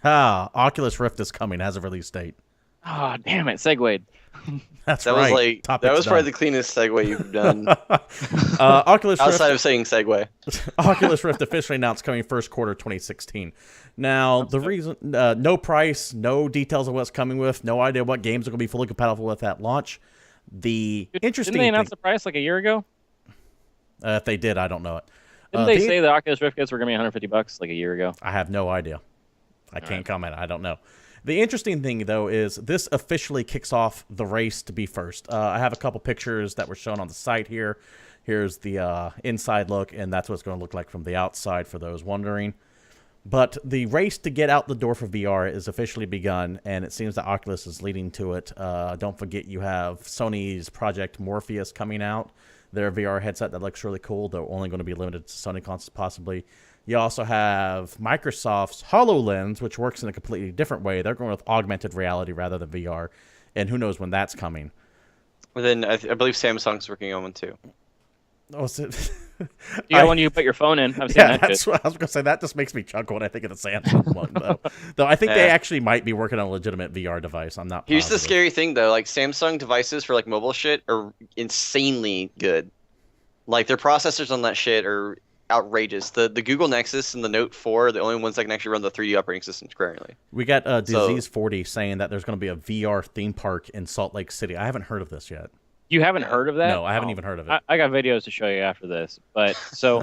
Oculus Rift is coming, has a release date. Oh, damn it, segued. That right. That was probably the cleanest segue you've done. Oculus Rift, outside of saying segue. Oculus Rift officially announced coming first quarter 2016. Now, the reason, no price, no details of what's coming with, no idea what games are going to be fully compatible with at launch. Interesting. Didn't they announce the price like a year ago? If they did, I don't know it. Didn't they say the Oculus Rift kits were going to be $150 like a year ago? I have no idea. I can't comment. I don't know. The interesting thing, though, is this officially kicks off the race to be first. I have a couple pictures that were shown on the site here. Here's the inside look, and that's what it's going to look like from the outside for those wondering. But the race to get out the door for VR is officially begun, and it seems that Oculus is leading to it. Don't forget you have Sony's Project Morpheus coming out. Their VR headset that looks really cool, though only going to be limited to Sony consoles possibly. You also have Microsoft's HoloLens, which works in a completely different way. They're going with augmented reality rather than VR, and who knows when that's coming. Well, then I believe Samsung's working on one too. Oh, is it? You got one you put your phone in. I've seen that that's what I was going to say. That just makes me chuckle when I think of the Samsung one, though. Though I think they actually might be working on a legitimate VR device. I'm not positive. Here's the scary thing, though. Like, Samsung devices for, like, mobile shit are insanely good. Like, their processors on that shit are outrageous. The Google Nexus and the Note 4 are the only ones that can actually run the 3D operating systems currently. We got Disease 40 saying that there's going to be a VR theme park in Salt Lake City. I haven't heard of this yet. You haven't heard of that? No, I haven't even heard of it. I got videos to show you after this. But so,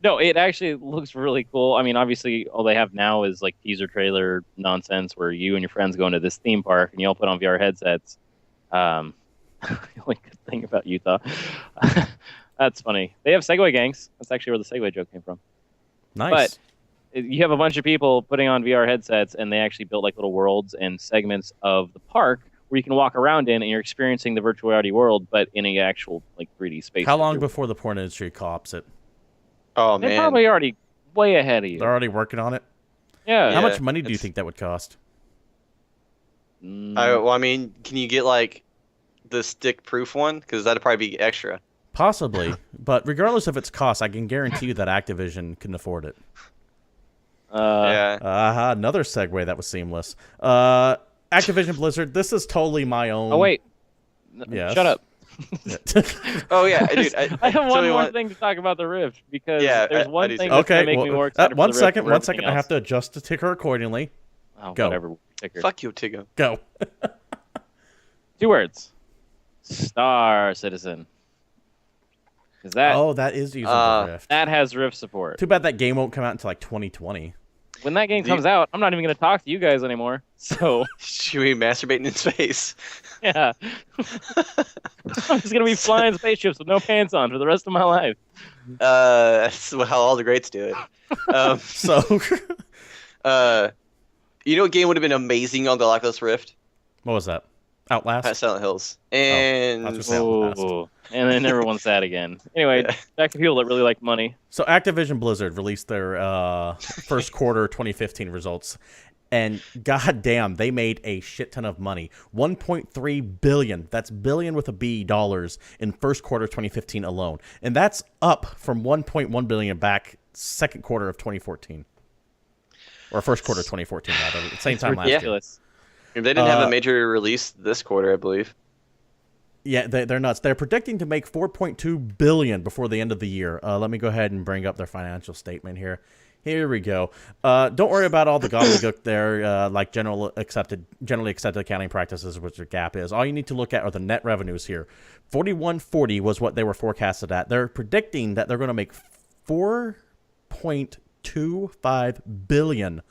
no, it actually looks really cool. I mean, obviously, all they have now is like teaser trailer nonsense where you and your friends go into this theme park and you all put on VR headsets. The only good thing about Utah. That's funny. They have Segway gangs. That's actually where the Segway joke came from. Nice. But you have a bunch of people putting on VR headsets, and they actually built like little worlds and segments of the park where you can walk around in, and you're experiencing the virtual reality world, but in a actual like 3D space. How long before the porn industry co-ops it? Oh, man. They're probably already way ahead of you. They're already working on it? Yeah. How much money do you think that would cost? Well, I mean, can you get like the stick-proof one? Because that'd probably be extra. Possibly, but regardless of its cost, I can guarantee you that Activision can afford it. Yeah. Another segue that was seamless. Activision Blizzard, this is totally my own... Oh, wait. Yes. Shut up. Oh, yeah, dude. I have one more thing to talk about the Rift, because there's one thing that's going to make me more excited one for the Rift. One second, I have to adjust the ticker accordingly. Oh, Go. whatever. Ticker. Fuck you, Tigo. Go. 2 words. Star Citizen. Is that Oh, that is using the Rift. that has Rift support. Too bad that game won't come out until like 2020. When that game comes out, I'm not even going to talk to you guys anymore. So, Should we masturbating in space? yeah. I'm just going to be flying spaceships with no pants on for the rest of my life. That's how all the greats do it. So, You know what game would have been amazing on the Oculus Rift? what was that? Outlast? Silent Hills. I And was gonna say Outlast. Oh, and then everyone's sad again. Anyway, Yeah. back to people that really like money. So Activision Blizzard released their first quarter 2015 results, and goddamn, they made a shit ton of money. 1.3 billion. That's billion with a B dollars in first quarter 2015 alone, and that's up from 1.1 billion back second quarter of 2014, or first quarter 2014 rather. At the same time last year. Ridiculous. they didn't have a major release this quarter, I believe. Yeah, they're nuts. They're predicting to make 4.2 billion before the end of the year. Let me go ahead and bring up their financial statement here. Here we go. Don't worry about all the gobbledygook there, like generally accepted accounting practices, which their GAAP is. All you need to look at are the net revenues here. 4140 was what they were forecasted at. They're predicting that they're going to make $4.25 billion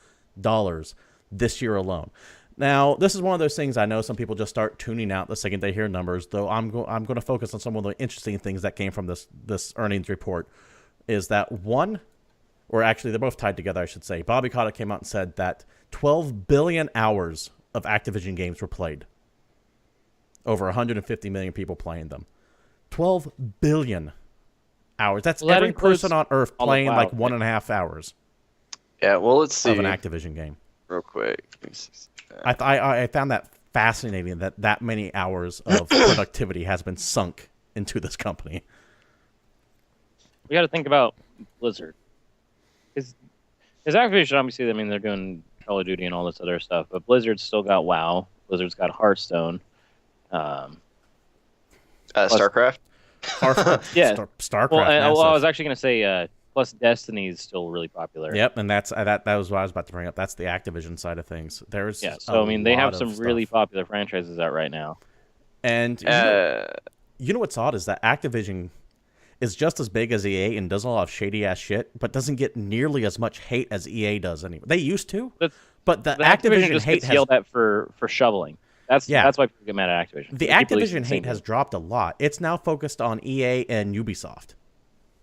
this year alone. Now, this is one of those things I know some people just start tuning out the second they hear numbers, though I'm going to focus on some of the interesting things that came from this earnings report. Is that one, or actually they're both tied together, I should say. Bobby Kotick came out and said that 12 billion hours of Activision games were played. Over 150 million people playing them. 12 billion hours. That's Well, that every includes person on Earth all of playing WoW, like right? 1.5 hours Yeah, well, let's see of an Activision game. real quick. I found that fascinating that many hours of productivity has been sunk into this company. We got to think about Blizzard. Is Activision, obviously, I mean, they're doing Call of Duty and all this other stuff, but Blizzard's still got WoW. Blizzard's got Hearthstone. StarCraft. Yeah. StarCraft. Well, I massive. was actually going to say, plus Destiny is still really popular. Yep, and that was what I was about to bring up. That's the Activision side of things. There's So, I mean, they have lot some of really stuff. popular franchises out right now. And you know what's odd is that Activision is just as big as EA and does a lot of shady ass shit, but doesn't get nearly as much hate as EA does anyway. They used to, but the Activision just hate gets yelled at for shoveling. That's why people get mad at Activision. The People Activision used to hate has dropped a lot. It's now focused on EA and Ubisoft.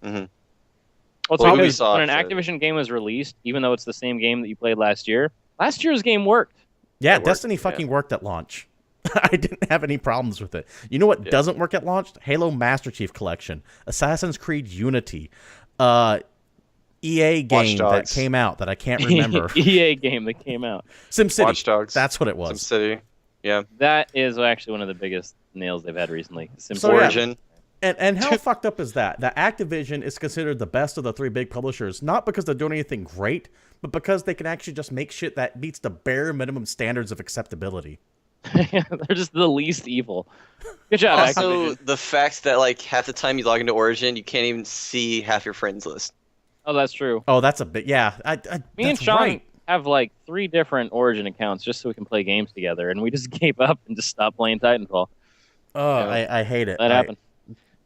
Mm-hmm. Well, it's Well, because Ubisoft, when an Activision game was released, even though it's the same game that you played last year's game worked. Yeah, It worked, Destiny fucking worked at launch. I didn't have any problems with it. You know what doesn't work at launch? Halo Master Chief Collection, Assassin's Creed Unity, EA game that came out that I can't remember. EA game that came out. SimCity. Watch Dogs. That's what it was. SimCity. Yeah. That is actually one of the biggest nails they've had recently. So, yeah. Origin. And how fucked up is that? That Activision is considered the best of the three big publishers, not because they're doing anything great, but because they can actually just make shit that meets the bare minimum standards of acceptability. They're just the least evil. Good job, Also, Activision. the fact that like half the time you log into Origin, you can't even see half your friends list. Oh, that's true. Oh, that's a bit. Yeah, Me and that's Sean right. have like 3 different Origin accounts just so we can play games together, and we just gave up and just stopped playing Titanfall. Oh, Yeah. I hate it. That happened.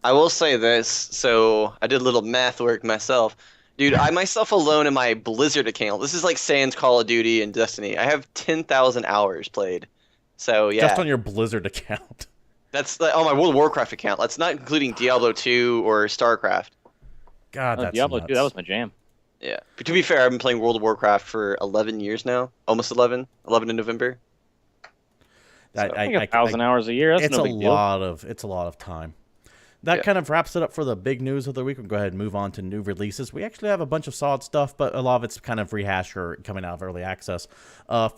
I will say this. So I did a little math work myself. Dude, I myself alone in my Blizzard account, this is like Sans Call of Duty and Destiny. I have 10,000 hours played. So yeah. Just on your Blizzard account. That's on my World of Warcraft account. That's not including Diablo 2 or StarCraft. God, that's Diablo nuts. 2, that was my jam. Yeah. But to be fair, I've been playing World of Warcraft for 11 years now. Almost 11. 11 in November. I I think 1,000 hours a year. That's it's no a big deal. it's a lot of time. That kind of wraps it up for the big news of the week. We'll go ahead and move on to new releases. We actually have a bunch of solid stuff, but a lot of it's kind of rehash or coming out of early access.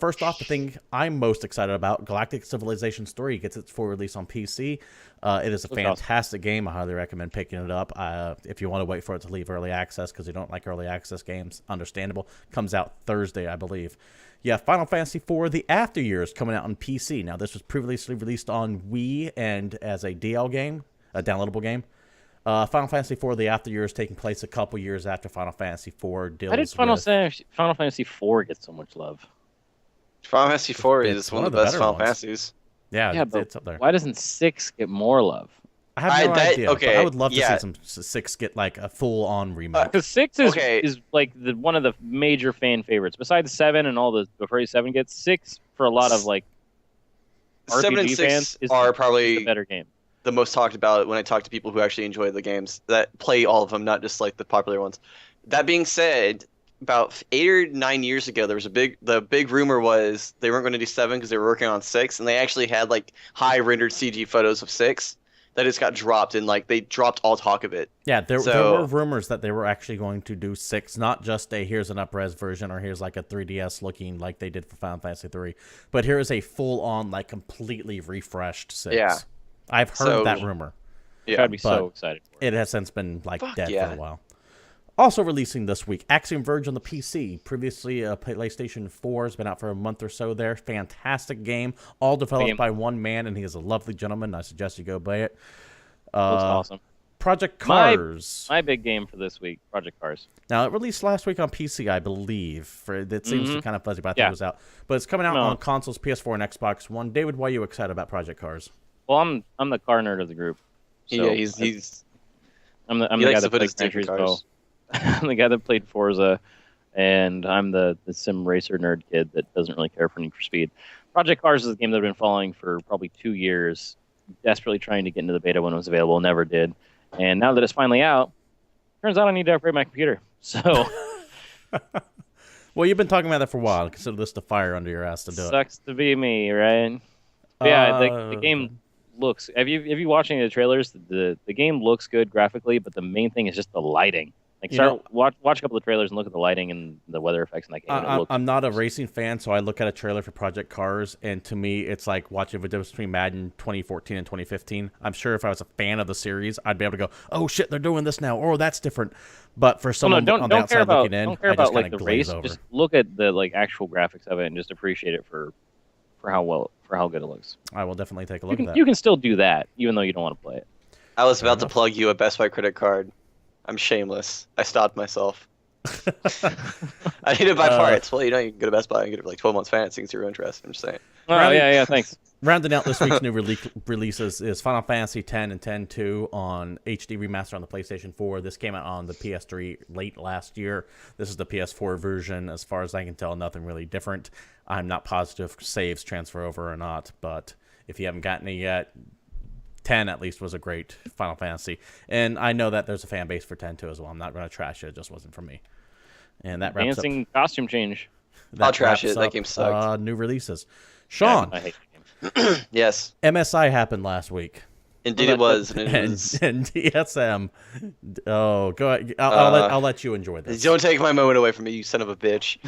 First off, the thing I'm most excited about, Galactic Civilizations 3 gets its full release on PC. It is a fantastic game. I highly recommend picking it up. If you want to wait for it to leave early access because you don't like early access games, understandable. Comes out Thursday, I believe. Yeah, Final Fantasy IV, The After Years, coming out on PC. Now, this was previously released on Wii and as a DL game, a downloadable game. Final Fantasy IV, The After Years, taking place a couple years after Final Fantasy IV deals How did Final Fantasy IV get so much love? Final Fantasy 4 It's is one of the best better Final ones. Fantasies. Yeah, Yeah, but it's up there. why doesn't 6 get more love? I have no idea. But okay, I would love to yeah. see some 6 get like a full-on remake. Because 6 Okay. is like one of the major fan favorites. Besides 7 and all the before 7 gets 6 for a lot of like 7 and RPG 6 fans is are the probably better game. the most talked about when I talk to people who actually enjoy the games that play all of them, not just like the popular ones. That being said, about 8 or 9 years ago, there was the big rumor was they weren't going to do 7 because they were working on 6, and they actually had like high rendered CG photos of 6 that just got dropped, and like they dropped all talk of it. Yeah, there So- were rumors that they were actually going to do 6, not just a here's an up-res version or here's like a 3DS looking like they did for Final Fantasy 3, but here is a full-on like completely refreshed 6. Yeah. I've heard So- that rumor. Yeah, I'd be so but excited for it. It has since been like Fuck dead yeah. for a while. Also releasing this week, Axiom Verge on the PC. Previously, PlayStation 4 has been out for a month or so there. Fantastic game, all developed Game. by one man, and he is a lovely gentleman. I suggest you go buy it. Looks awesome. Project My- Cars. My big game for this week, Project Cars. Now, it released last week on PC, I believe. It seems kind of fuzzy, but I think Yeah. it was out. But it's coming out No. on consoles, PS4, and Xbox One. David, why are you excited about Project Cars? Well, I'm the car nerd of the group. So yeah, he's I'm the he guy likes that to put played his Gran dick in Turismo. cars. I'm the guy that played Forza, and I'm the sim racer nerd kid that doesn't really care for Need for Speed. Project Cars is a game that I've been following for probably 2 years, desperately trying to get into the beta when it was available, never did. And now that it's finally out, turns out I need to upgrade my computer. So Well, you've been talking about that for a while. Consider this the fire under your ass to do it. sucks to be me, right? But yeah, the game looks. Have you watched any of the trailers? The game looks good graphically, but the main thing is just the lighting. Like, watch a couple of trailers and look at the lighting and the weather effects in that game. And it looks I'm not a racing fan, so I look at a trailer for Project Cars, and to me, it's like watching the difference between Madden 2014 and 2015. I'm sure if I was a fan of the series, I'd be able to go, "Oh shit, they're doing this now," or "That's different." But for someone on the don't care outside about looking in, don't care I just about like kind the of race. glaze over. Just look at the like actual graphics of it and just appreciate it for how good it looks. I will definitely take a You look can at that. you can still do that even though you don't want to play it. I was about to enough. plug you a Best Buy credit card. I'm shameless. I stopped myself. I need to buy parts. Well, you can go to Best Buy and get it for like 12 months financing through interest. I'm just saying. Oh Right. yeah, thanks. Rounding out this week's new releases is Final Fantasy X and X-2 on HD remaster on the PlayStation 4. This came out on the PS3 late last year. This is the PS4 version. As far as I can tell, nothing really different. I'm not positive if saves transfer over or not, but if you haven't gotten it yet, 10 at least was a great Final Fantasy. And I know that there's a fan base for 10-2 as well. I'm not going to trash it. It just wasn't for me. And that wraps Dancing costume change. up. I'll trash wraps it. That up, game sucked. New releases. Sean, Yeah, I hate the game. Yes, MSI happened last week. indeed it was. And it And, was. and DSM. Oh, go ahead. I'll let you enjoy this. Don't take my moment away from me, you son of a bitch.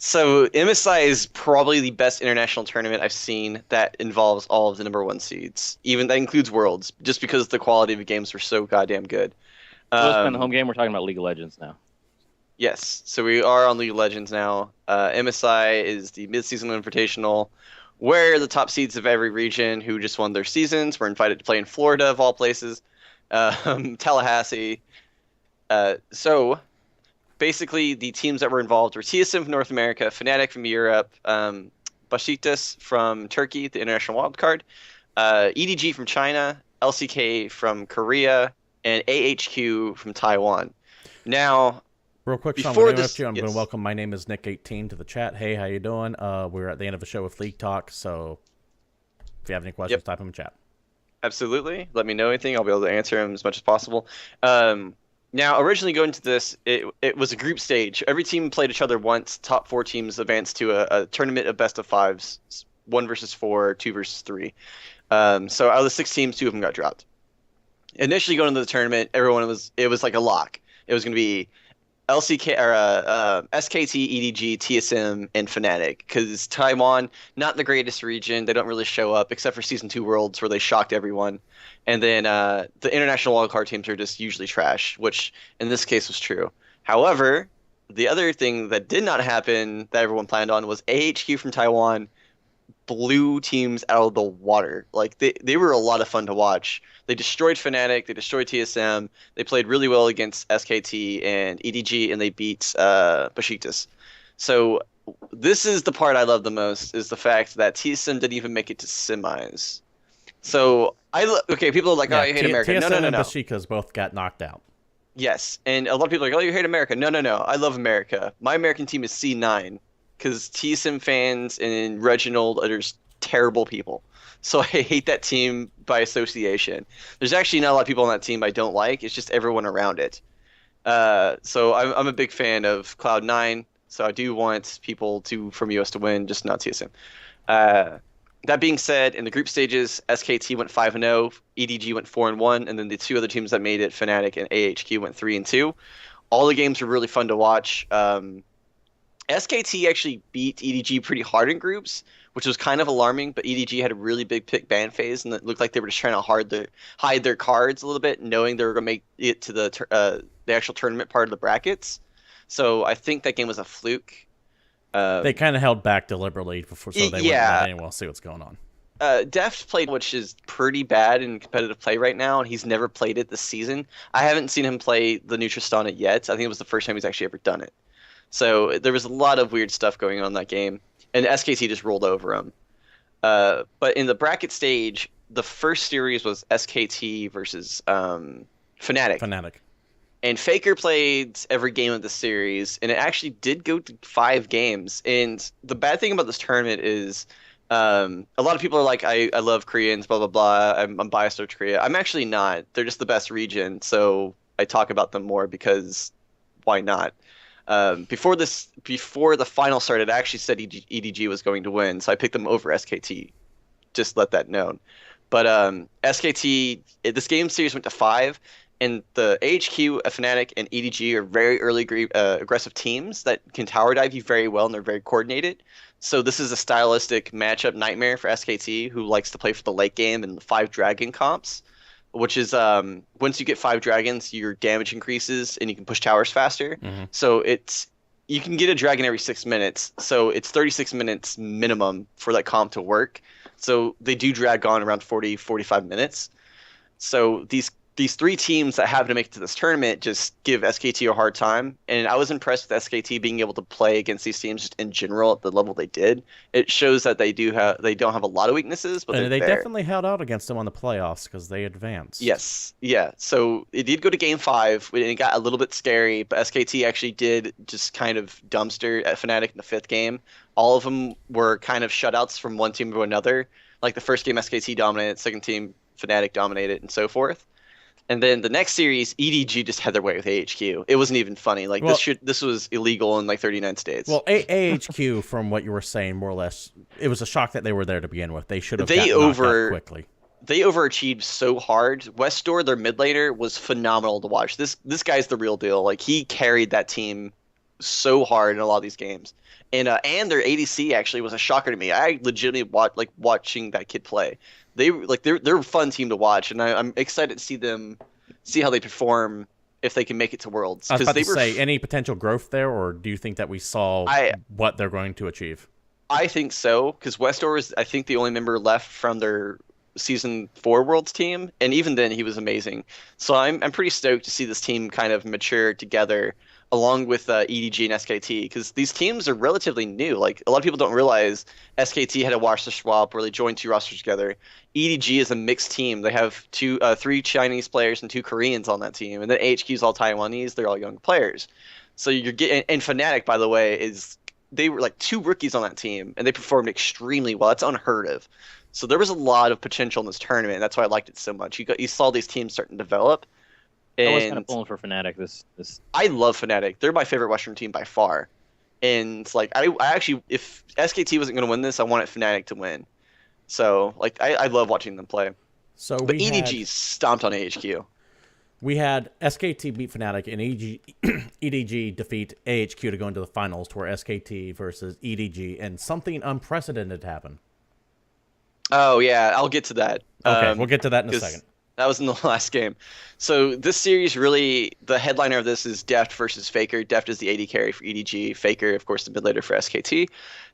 So MSI is probably the best international tournament I've seen that involves all of the number 1 seeds. Even that includes Worlds, just because the quality of the games were so goddamn good. So it's been the home game. We're talking about League of Legends now. Yes, so we are on League of Legends now. MSI is the mid-season invitational, where the top seeds of every region who just won their seasons were invited to play in Florida, of all places, Tallahassee. So basically, the teams that were involved were TSM from North America, Fnatic from Europe, Besiktas from Turkey, the international wildcard, EDG from China, LCK from Korea, and AHQ from Taiwan. Now, Real quick, Sean, before I'm this- going to yes. welcome My Name is Nick18 to the chat. Hey, how you doing? We're at the end of the show with League Talk, so if you have any questions, type them in chat. absolutely. Let me know anything. I'll be able to answer them as much as possible. Now, originally going to this, it was a group stage. Every team played each other once. Top 4 teams advanced to a tournament of best of 5s, 1 versus 4, 2 versus 3. So out of the 6 teams, 2 of them got dropped. Initially going into the tournament, it was like a lock. It was going to be LCK or SKT, EDG, TSM, and Fnatic, because Taiwan, not the greatest region. They don't really show up except for Season 2 Worlds, where they shocked everyone. And then the international wildcard teams are just usually trash, which in this case was true. However, the other thing that did not happen that everyone planned on was AHQ from Taiwan blew teams out of the water. Like they were a lot of fun to watch. They destroyed Fnatic, they destroyed TSM, they played really well against SKT and EDG, and they beat Besiktas. So this is the part I love the most, is the fact that TSM didn't even make it to semis. So okay, people are like, oh, you hate America. No, no, TSM no, and no. Bashika's both got knocked out. Yes, and a lot of people are like, oh, you hate America. No, no, no. I love America. My American team is C9 because TSM fans and Reginald are just terrible people. So I hate that team by association. There's actually not a lot of people on that team I don't like. It's just everyone around it. So I'm a big fan of Cloud9. So I do want people from US to win, just not TSM. Uh, that being said, in the group stages, SKT went 5-0, EDG went 4-1, and then the two other teams that made it, Fnatic and AHQ, went 3-2. All the games were really fun to watch. SKT actually beat EDG pretty hard in groups, which was kind of alarming, but EDG had a really big pick ban phase, and it looked like they were just trying to hide their cards a little bit, knowing they were going to make it to the actual tournament part of the brackets. So I think that game was a fluke. They kind of held back deliberately so they wouldn't let anyone else see what's going on. Deft played, which is pretty bad in competitive play right now, and he's never played it this season. I haven't seen him play the Nutristana yet. I think it was the first time he's actually ever done it. So there was a lot of weird stuff going on in that game, and SKT just rolled over him. But in the bracket stage, the first series was SKT versus Fnatic. And Faker played every game of the series, and it actually did go to 5 games. And the bad thing about this tournament is a lot of people are like, I love Koreans, blah, blah, blah. I'm biased towards Korea. I'm actually not. They're just the best region, so I talk about them more because why not? Before the final started, I actually said EDG was going to win, so I picked them over SKT. Just let that known. But SKT, this game series went to 5. And the AHQ, Fnatic, and EDG are very early aggressive teams that can tower dive you very well, and they're very coordinated. So this is a stylistic matchup nightmare for SKT, who likes to play for the late game and the 5 dragon comps, which is once you get 5 dragons, your damage increases and you can push towers faster. Mm-hmm. So you can get a dragon every 6 minutes. So it's 36 minutes minimum for that comp to work. So they do drag on around 40, 45 minutes. So these 3 teams that have to make it to this tournament just give SKT a hard time. And I was impressed with SKT being able to play against these teams just in general at the level they did. It shows that they don't have a lot of weaknesses, but they definitely held out against them on the playoffs because they advanced. Yes. Yeah. So it did go to game 5, and it got a little bit scary, but SKT actually did just kind of dumpster at Fnatic in the 5th game. All of them were kind of shutouts from one team to another. Like the first game, SKT dominated, second team, Fnatic dominated, and so forth. And then the next series, EDG just had their way with AHQ. It wasn't even funny. Like this was illegal in like 39 states. Well, AHQ, from what you were saying, more or less, it was a shock that they were there to begin with. They should have gotten knocked out quickly. They overachieved so hard. Westor, their mid laner, was phenomenal to watch. This guy's the real deal. Like he carried that team so hard in a lot of these games. And their ADC actually was a shocker to me. I legitimately watching that kid play. They're a fun team to watch, and I'm excited to see how they perform if they can make it to Worlds. I was about to say, any potential growth there, or do you think that we saw what they're going to achieve? I think so, because Westor is, I think, the only member left from their Season 4 Worlds team, and even then he was amazing. So I'm pretty stoked to see this team kind of mature together along with EDG and SKT, because these teams are relatively new. Like, a lot of people don't realize SKT had a roster swap where they joined 2 rosters together. EDG is a mixed team. They have 3 Chinese players and 2 Koreans on that team, and then AHQ is all Taiwanese. They're all young players. So you're getting, and Fnatic, by the way, they were like 2 rookies on that team, and they performed extremely well. That's unheard of. So there was a lot of potential in this tournament, and that's why I liked it so much. You saw these teams starting to develop. I was kind of pulling for Fnatic. I love Fnatic. They're my favorite Western team by far. And like I actually, if SKT wasn't going to win this, I wanted Fnatic to win. So like I love watching them play. But EDG stomped on AHQ. We had SKT beat Fnatic and EDG defeat AHQ to go into the finals, to where SKT versus EDG, and something unprecedented happened. Oh yeah, I'll get to that. Okay, we'll get to that in a second. That was in the last game. So this series, really, the headliner of this is Deft versus Faker. Deft is the AD carry for EDG. Faker, of course, the mid laner for SKT.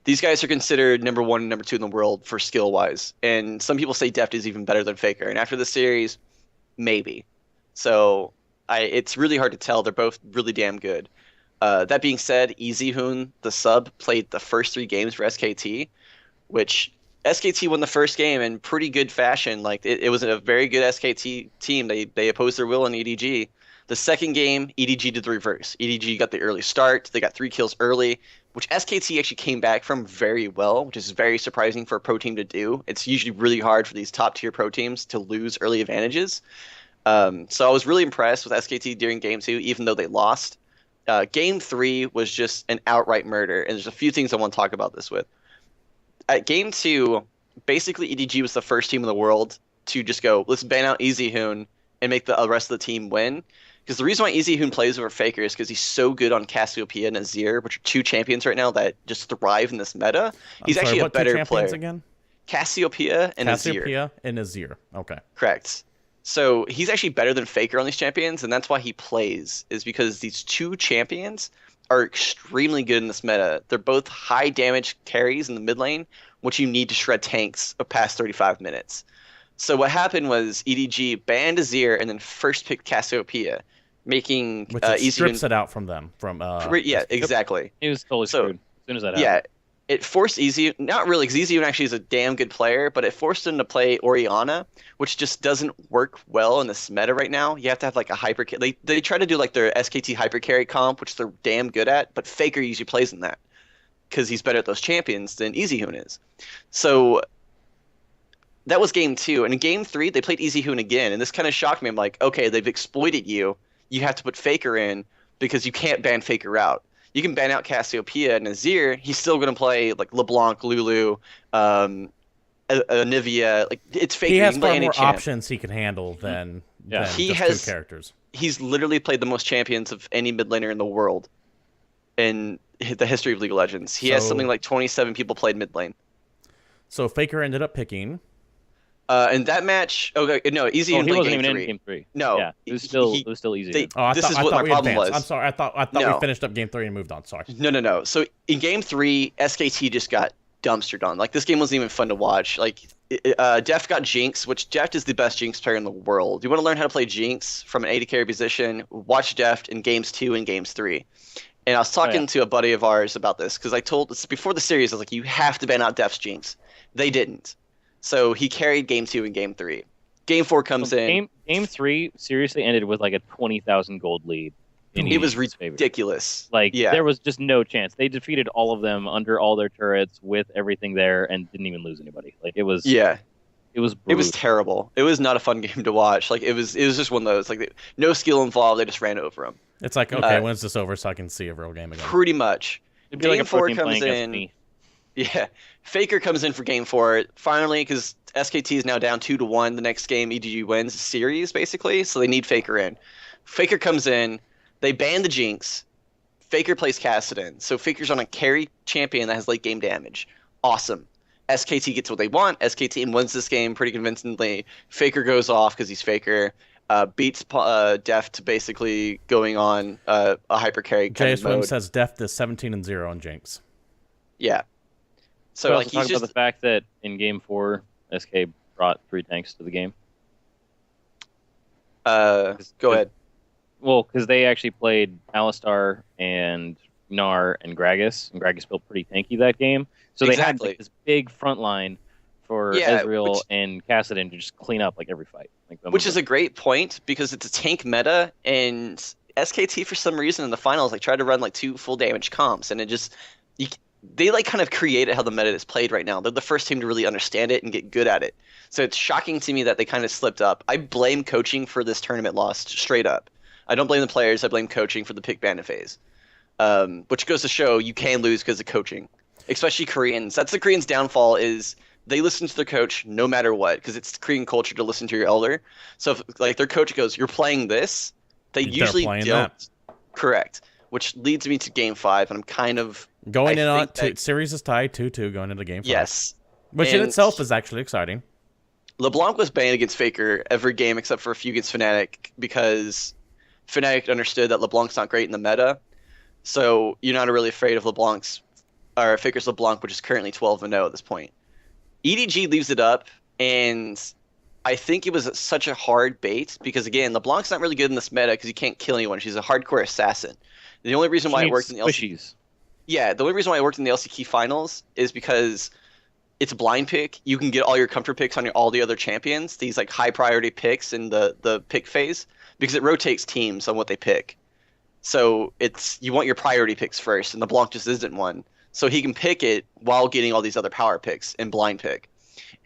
These guys are considered number 1 and number 2 in the world for skill-wise. And some people say Deft is even better than Faker. And after this series, maybe. So it's really hard to tell. They're both really damn good. That being said, EasyHoon, the sub, played the first 3 games for SKT, which SKT won the first game in pretty good fashion. Like it was a very good SKT team. They opposed their will in EDG. The second game, EDG did the reverse. EDG got the early start. They got 3 kills early, which SKT actually came back from very well, which is very surprising for a pro team to do. It's usually really hard for these top tier pro teams to lose early advantages. So I was really impressed with SKT during game 2, even though they lost. Game 3 was just an outright murder, and there's a few things I want to talk about this with. At game 2, basically EDG was the first team in the world to just go, let's ban out EasyHoon and make the rest of the team win. Because the reason why EasyHoon plays over Faker is because he's so good on Cassiopeia and Azir, which are 2 champions right now that just thrive in this meta. He's actually a better player. Again? Cassiopeia and Azir. Cassiopeia and Azir. Okay. Correct. So he's actually better than Faker on these champions, and that's why he plays, is because these 2 champions are extremely good in this meta. They're both high damage carries in the mid lane, which you need to shred tanks past 35 minutes. So what happened was EDG banned Azir and then first picked Cassiopeia, making which strips it out from them. Yeah, exactly. He was totally screwed as soon as that happened. Yeah, it forced Easy, not really, because Easy actually is a damn good player, but it forced him to play Orianna, which just doesn't work well in this meta right now. You have to have like a hyper. They try to do like their SKT hyper carry comp, which they're damn good at, but Faker usually plays in that because he's better at those champions than EasyHoon is. So that was game 2, and in game 3 they played EasyHoon again, and this kind of shocked me. I'm like, okay, they've exploited you. You have to put Faker in because you can't ban Faker out. You can ban out Cassiopeia and Azir. He's still going to play like LeBlanc, Lulu, Anivia. Like it's Faker. He has far more options he can handle than he just has 2 characters. He's literally played the most champions of any mid laner in the world in the history of League of Legends. He has something like 27 people played mid lane. So Faker ended up picking. And that match, Easy. He wasn't even in game 3. No, yeah, it was still easy. This is what my problem was. I'm sorry, I thought we finished up game 3 and moved on. Sorry. No. So in game 3, SKT just got dumpstered on. Like this game wasn't even fun to watch. Like Deft got Jinx, which Deft is the best Jinx player in the world. You want to learn how to play Jinx from an AD carry position? Watch Deft in games 2 and games 3. And I was talking to a buddy of ours about this because I told this before the series. I was like, you have to ban out Deft's Jinx. They didn't. So he carried game 2 and game 3. Game 4 comes in. Game 3 seriously ended with like a 20,000 gold lead. It was ridiculous. Like there was just no chance. They defeated all of them under all their turrets with everything there and didn't even lose anybody. Like it was. Yeah. It was. It was terrible. It was not a fun game to watch. Like it was just one of those like no skill involved. They just ran over them. It's like okay, when's this over so I can see a real game again? Pretty much. It'd be game like a 4 team comes in. Yeah, Faker comes in for game 4 finally because SKT is now down 2-1. The next game, EDG wins the series basically, so they need Faker in. Faker comes in, they ban the Jinx. Faker plays Kassadin, so Faker's on a carry champion that has late game damage. Awesome. SKT gets what they want. SKT wins this game pretty convincingly. Faker goes off because he's Faker. Beats Deft to basically going on a hyper carry kind of mode. JS says Deft is 17-0 on Jinx. Yeah. So like he's about the fact that in game 4, SK brought 3 tanks to the game. Go ahead. Well, because they actually played Alistar and Gnar and Gragas built pretty tanky that game. So they had like, this big front line for Ezreal and Kassadin to just clean up like every fight. Like, which is a great point because it's a tank meta, and SKT for some reason in the finals like tried to run like 2 full damage comps, and it just they like kind of created how the meta is played right now. They're the first team to really understand it and get good at it. So it's shocking to me that they kind of slipped up. I blame coaching for this tournament loss straight up. I don't blame the players. I blame coaching for the pick ban phase, which goes to show you can lose because of coaching, especially Koreans. That's the Koreans' downfall is they listen to their coach no matter what because it's Korean culture to listen to your elder. So if like their coach goes, "You're playing this," they usually don't. That. Correct. Which leads me to game 5, and I'm kind of going in on series is tied 2-2 going into game 5. Yes, which in itself is actually exciting. LeBlanc was banned against Faker every game except for a few against Fnatic because Fnatic understood that LeBlanc's not great in the meta, so you're not really afraid of Faker's LeBlanc, which is currently 12-0 at this point. EDG leaves it up, and I think it was such a hard bait because again, LeBlanc's not really good in this meta because you can't kill anyone. She's a hardcore assassin. The only reason why it worked in the squishies. the only reason why it worked in the LCK finals is because it's a blind pick. You can get all your comfort picks on all the other champions, these like high priority picks in the pick phase, because it rotates teams on what they pick. So you want your priority picks first, and LeBlanc just isn't one. So he can pick it while getting all these other power picks in blind pick.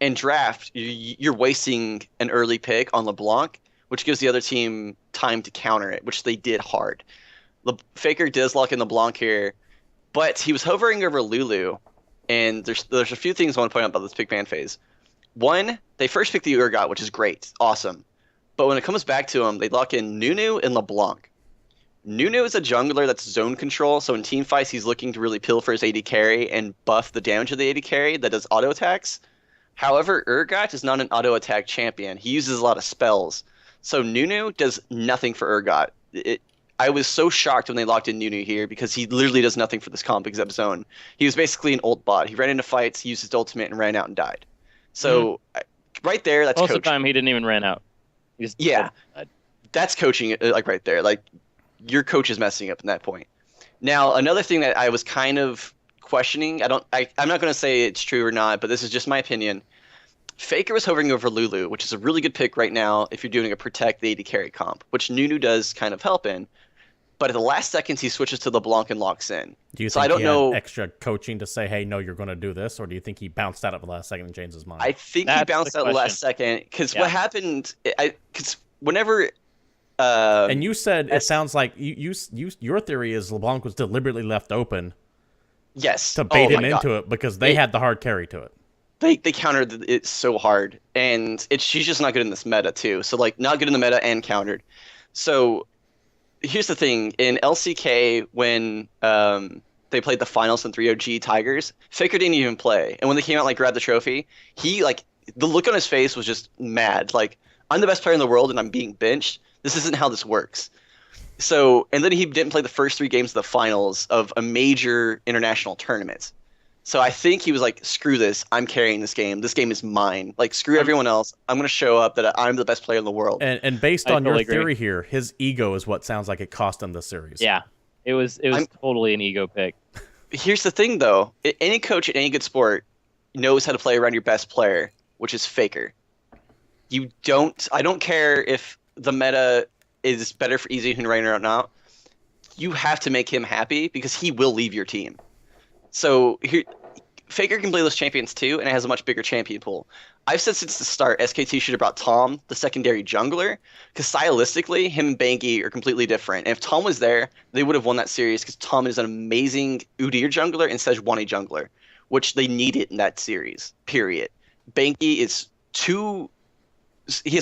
In draft, you're wasting an early pick on LeBlanc, which gives the other team time to counter it, which they did hard. Faker does lock in LeBlanc here, but he was hovering over Lulu, and there's a few things I want to point out about this pick ban phase. One, they first pick the Urgot, which is great, awesome. But when it comes back to him, they lock in Nunu and LeBlanc. Nunu is a jungler that's zone control, so in team fights he's looking to really pill for his AD carry and buff the damage of the AD carry that does auto attacks. However, Urgot is not an auto attack champion. He uses a lot of spells. So Nunu does nothing for Urgot. I was so shocked when they locked in Nunu here because he literally does nothing for this comp except zone. He was basically an ult bot. He ran into fights, he used his ultimate, and ran out and died. So right there, that's Most coaching. of the time, he didn't even ran out. That's coaching, like right there. Like your coach is messing up in that point. Now, another thing that I was kind of questioning, I'm not going to say it's true or not, but this is just my opinion. Faker was hovering over Lulu, which is a really good pick right now if you're doing a protect the AD carry comp, which Nunu does kind of help in. But at the last seconds, he switches to LeBlanc and locks in. Do you so think I don't he know had extra coaching to say, hey, no, you're going to do this? Or do you think he bounced out at the last second and changed his mind? I think he bounced out the last second because what happened, because whenever... and you said it sounds like your theory is LeBlanc was deliberately left open to bait him into it because they had the hard carry to it. They countered it so hard, and she's just not good in this meta too. So like not good in the meta and countered. So here's the thing: in LCK when they played the finals in 3OG Tigers, Faker didn't even play, and when they came out like grabbed the trophy, he like the look on his face was just mad. Like I'm the best player in the world and I'm being benched. This isn't how this works. So and then he didn't play the first 3 games of the finals of a major international tournament. So I think he was like, screw this. I'm carrying this game. This game is mine. Like, screw everyone else. I'm going to show up that I'm the best player in the world. And based on your theory here, his ego is what sounds like it cost him the series. Yeah, it was totally an ego pick. Here's the thing, though. Any coach in any good sport knows how to play around your best player, which is Faker. I don't care if the meta is better for Easy and Rainer or not. You have to make him happy because he will leave your team. So Faker can play those champions too, and it has a much bigger champion pool. I've said since the start, SKT should have brought Tom, the secondary jungler, because stylistically, him and Banky are completely different. And if Tom was there, they would have won that series because Tom is an amazing Udyr jungler and Sejuani jungler, which they needed in that series, period. Banky is he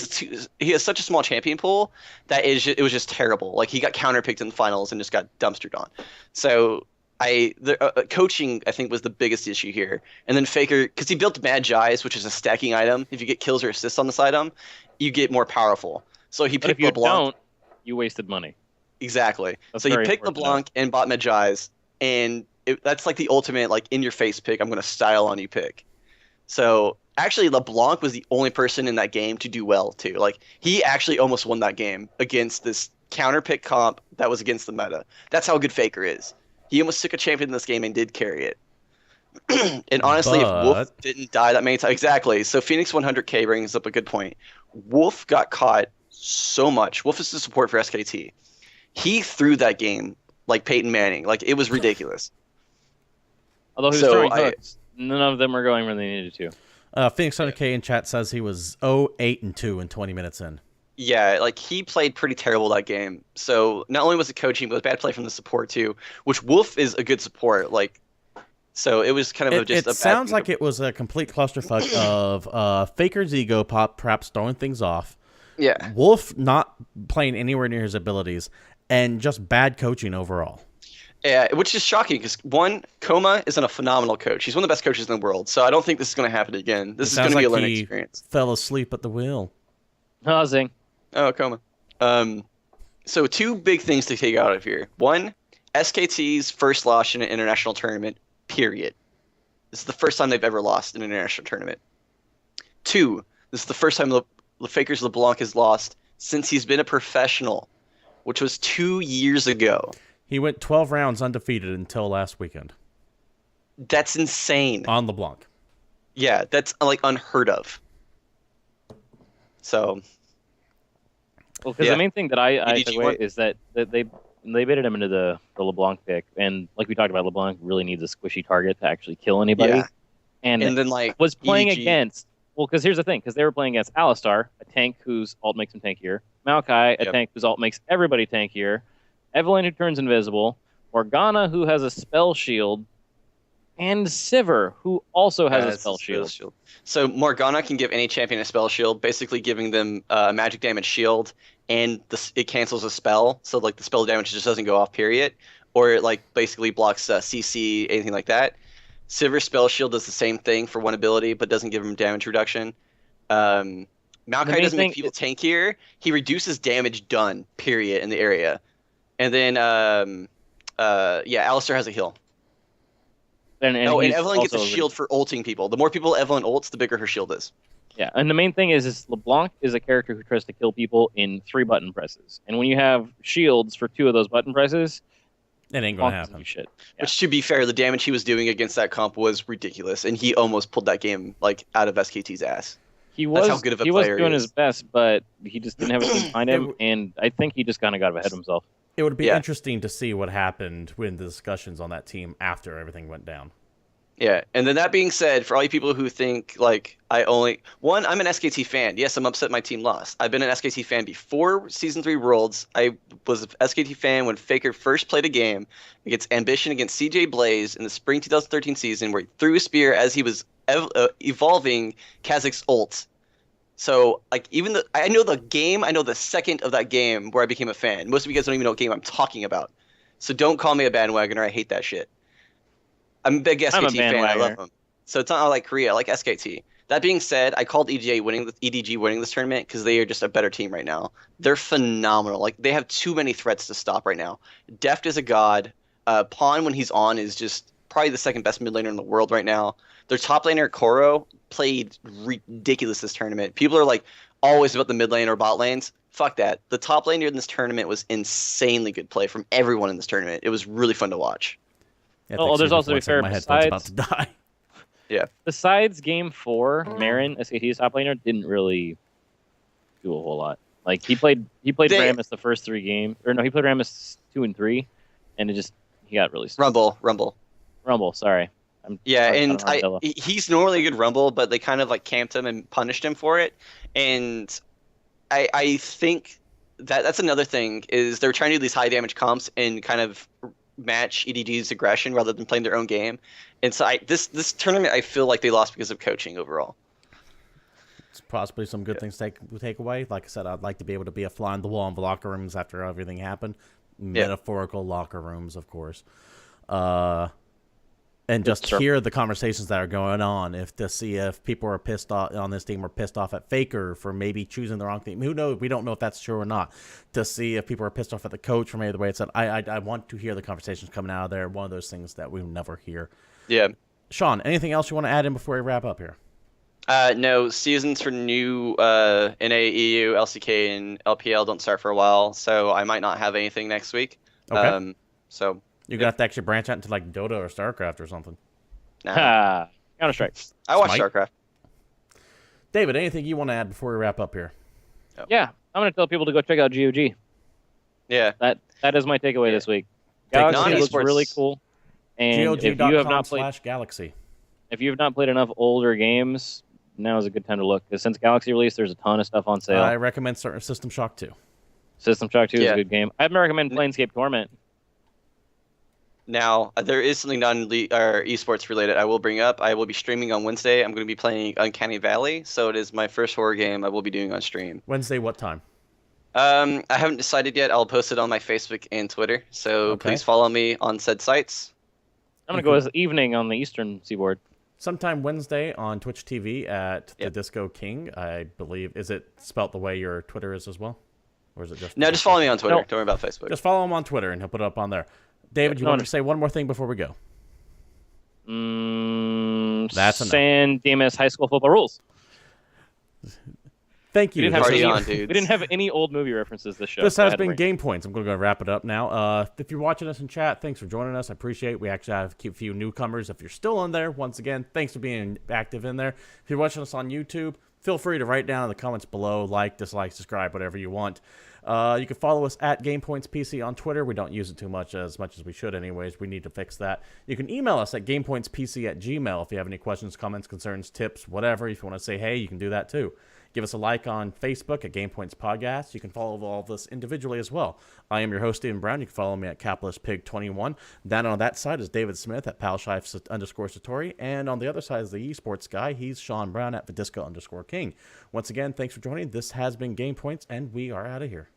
has such a small champion pool that it was just terrible. Like he got counterpicked in the finals and just got dumpstered on. So coaching, I think, was the biggest issue here. And then Faker, because he built Magi's, which is a stacking item. If you get kills or assists on this item, you get more powerful. So he picked LeBlanc. If you don't, you wasted money. Exactly. So he picked LeBlanc and bought Magi's, and that's like the ultimate, like, in-your-face pick. I'm going to style on you pick. So actually, LeBlanc was the only person in that game to do well, too. Like, he actually almost won that game against this counter pick comp that was against the meta. That's how good Faker is. He almost took a champion in this game and did carry it. And honestly, if Wolf didn't die that many times... Exactly. So Phoenix 100K brings up a good point. Wolf got caught so much. Wolf is the support for SKT. He threw that game like Peyton Manning. Like, it was ridiculous. Although he was throwing hooks, none of them were going where they needed to. Phoenix 100K in chat says he was 0-8-2 in 20 minutes in. Yeah, like he played pretty terrible that game. So not only was it coaching, but it was bad play from the support too. Which Wolf is a good support. Like, so it was kind of just. It sounds like it was a complete clusterfuck of Faker's ego pop, perhaps throwing things off. Yeah. Wolf not playing anywhere near his abilities, and just bad coaching overall. Yeah, which is shocking because one, Koma isn't a phenomenal coach. He's one of the best coaches in the world. So I don't think this is going to happen again. This is going to be a learning experience. Fell asleep at the wheel. Zing. Oh, Koma. So 2 big things to take out of here. 1, SKT's first loss in an international tournament, period. This is the first time they've ever lost in an international tournament. 2, this is the first time Faker's LeBlanc has lost since he's been a professional, which was 2 years ago. He went 12 rounds undefeated until last weekend That's insane. on LeBlanc. Yeah, that's like unheard of. So, Well, because Yeah. the main thing that I EDG took away one? is that they baited him into the LeBlanc pick, and like we talked about, LeBlanc really needs a squishy target to actually kill anybody. Yeah. And And then like was playing EDG against. Well, because here's the thing, because they were playing against Alistar, a tank whose ult makes him tankier, Maokai, a Yep. tank whose ult makes everybody tankier, Evelynn, who turns invisible, Morgana, who has a spell shield, and Sivir, who also has a has spell shield. So Morgana can give any champion a spell shield, basically giving them a magic damage shield, and it cancels a spell, so like the spell damage just doesn't go off. Period, or it like basically blocks CC, anything like that. Sivir's spell shield does the same thing for one ability, but doesn't give him damage reduction. Maokai main doesn't make thing people tankier. He reduces damage done. Period in the area, and then Alistar has a heal. And And he's Evelynn gets a also shield for ulting people. The more people Evelynn ults, the bigger her shield is. Yeah, and the main thing is LeBlanc is a character who tries to kill people in 3 button presses, and when you have shields for 2 of those button presses, It ain't going to LeBlanc doesn't happen. do shit. Yeah. Which, to be fair, the damage he was doing against that comp was ridiculous, and he almost pulled that game like out of SKT's ass. He That's was how good of a he was player he doing is. his best, but he just didn't have anything behind him, and I think he just kind of got ahead of himself. It would be Yeah. interesting to see what happened when the discussions on that team after everything went down. Yeah, and then that being said, for all you people who think like I'm an SKT fan. Yes, I'm upset my team lost. I've been an SKT fan before Season 3 Worlds. I was an SKT fan when Faker first played a game against Ambition against CJ Blaze in the spring 2013 season, where he threw a spear as he was evolving Kazakh's ult. So like I know the game, I know the second of that game where I became a fan. Most of you guys don't even know what game I'm talking about. So don't call me a bandwagoner. I hate that shit. I'm a big SKT I'm a fan. I love bandwagoner. them. So it's not like Korea. I like SKT. That being said, I called EDG winning this tournament because they are just a better team right now. They're phenomenal. Like they have too many threats to stop right now. Deft is a god. Pawn when he's on is just probably the second best mid laner in the world right now. Their top laner Koro played ridiculous this tournament. People are like always about the mid lane or bot lanes. Fuck that. The top laner in this tournament was insanely good play from everyone in this tournament. It was really fun to watch. Yeah, Oh, there's also, to be fair, my headphone's about to besides- die. Besides Game 4, Marin, SKT's top laner, didn't really do a whole lot. Like he played Rammus the first 3 games, or no, he played Rammus 2 and 3, and he got really Rumble. Sorry. Yeah, sorry, and Armadillo. he's normally a good Rumble, but they kind of like camped him and punished him for it. And I think that's another thing is they're trying to do these high damage comps and kind of match EDG's aggression rather than playing their own game. And so this tournament I feel like they lost because of coaching overall. It's possibly some good things to take away. Like I said, I'd like to be able to be a fly on the wall in the locker rooms after everything happened. Metaphorical locker rooms, of course. And just hear the conversations that are going on. To see if people are pissed off on this team or pissed off at Faker for maybe choosing the wrong team. Who knows? We don't know if that's true or not. To see if people are pissed off at the coach for maybe the way it's said. I want to hear the conversations coming out of there. One of those things that we never hear. Yeah. Sean, anything else you want to add in before we wrap up here? No, seasons for new NA, EU, LCK, and LPL don't start for a while, so I might not have anything next week. Okay. So You're going to have to actually branch out into like Dota or StarCraft or something. nah. Counter-Strike. I watch Smite. StarCraft. David, anything you want to add before we wrap up here? Yeah, I'm going to tell people to go check out GOG. Yeah. That is my takeaway this week. Take Galaxy looks non-esports. really cool. And if you have not played, GOG.com/Galaxy. if you have not played enough older games, now is a good time to look. Because since Galaxy released, there's a ton of stuff on sale. I recommend starting System Shock 2. System Shock 2 is Yeah. a good game. I'd recommend Planescape Torment. Now, there is something esports related I will bring up. I will be streaming on Wednesday. I'm going to be playing Uncanny Valley, so it is my first horror game I will be doing on stream. Wednesday, what time? I haven't decided yet. I'll post it on my Facebook and Twitter, so Okay. please follow me on said sites. I'm going to go as evening on the Eastern Seaboard. Sometime Wednesday on Twitch TV at the Disco King, I believe. Is it spelt the way your Twitter is as well? Or is it just... No, just follow me on Twitter. No. Don't worry about Facebook. Just follow him on Twitter, and he'll put it up on there. David, you no, want no. to say one more thing before we go? That's That's enough. San Dimas High School football rules. Thank We you. didn't have Party any, on, dudes. we didn't have any old movie references this show. This so I has had to been bring- Game Points. I'm going to go wrap it up now. If you're watching us in chat, thanks for joining us. I appreciate it. We actually have a few newcomers. If you're still in there, once again, thanks for being active in there. If you're watching us on YouTube, feel free to write down in the comments below, like, dislike, subscribe, whatever you want. You can follow us at GamePointsPC on Twitter. We don't use it too much as we should anyways. We need to fix that. You can email us at GamePointsPC@gmail.com if you have any questions, comments, concerns, tips, whatever. If you want to say hey, you can do that too. Give us a like on Facebook at GamePoints Podcast. You can follow all of us individually as well. I am your host, Stephen Brown. You can follow me at CapitalistPig21. Down on that side is David Smith at PalShife_Satori. And on the other side is the esports guy. He's Sean Brown at Vidisco_King. Once again, thanks for joining. This has been Game Points, and we are out of here.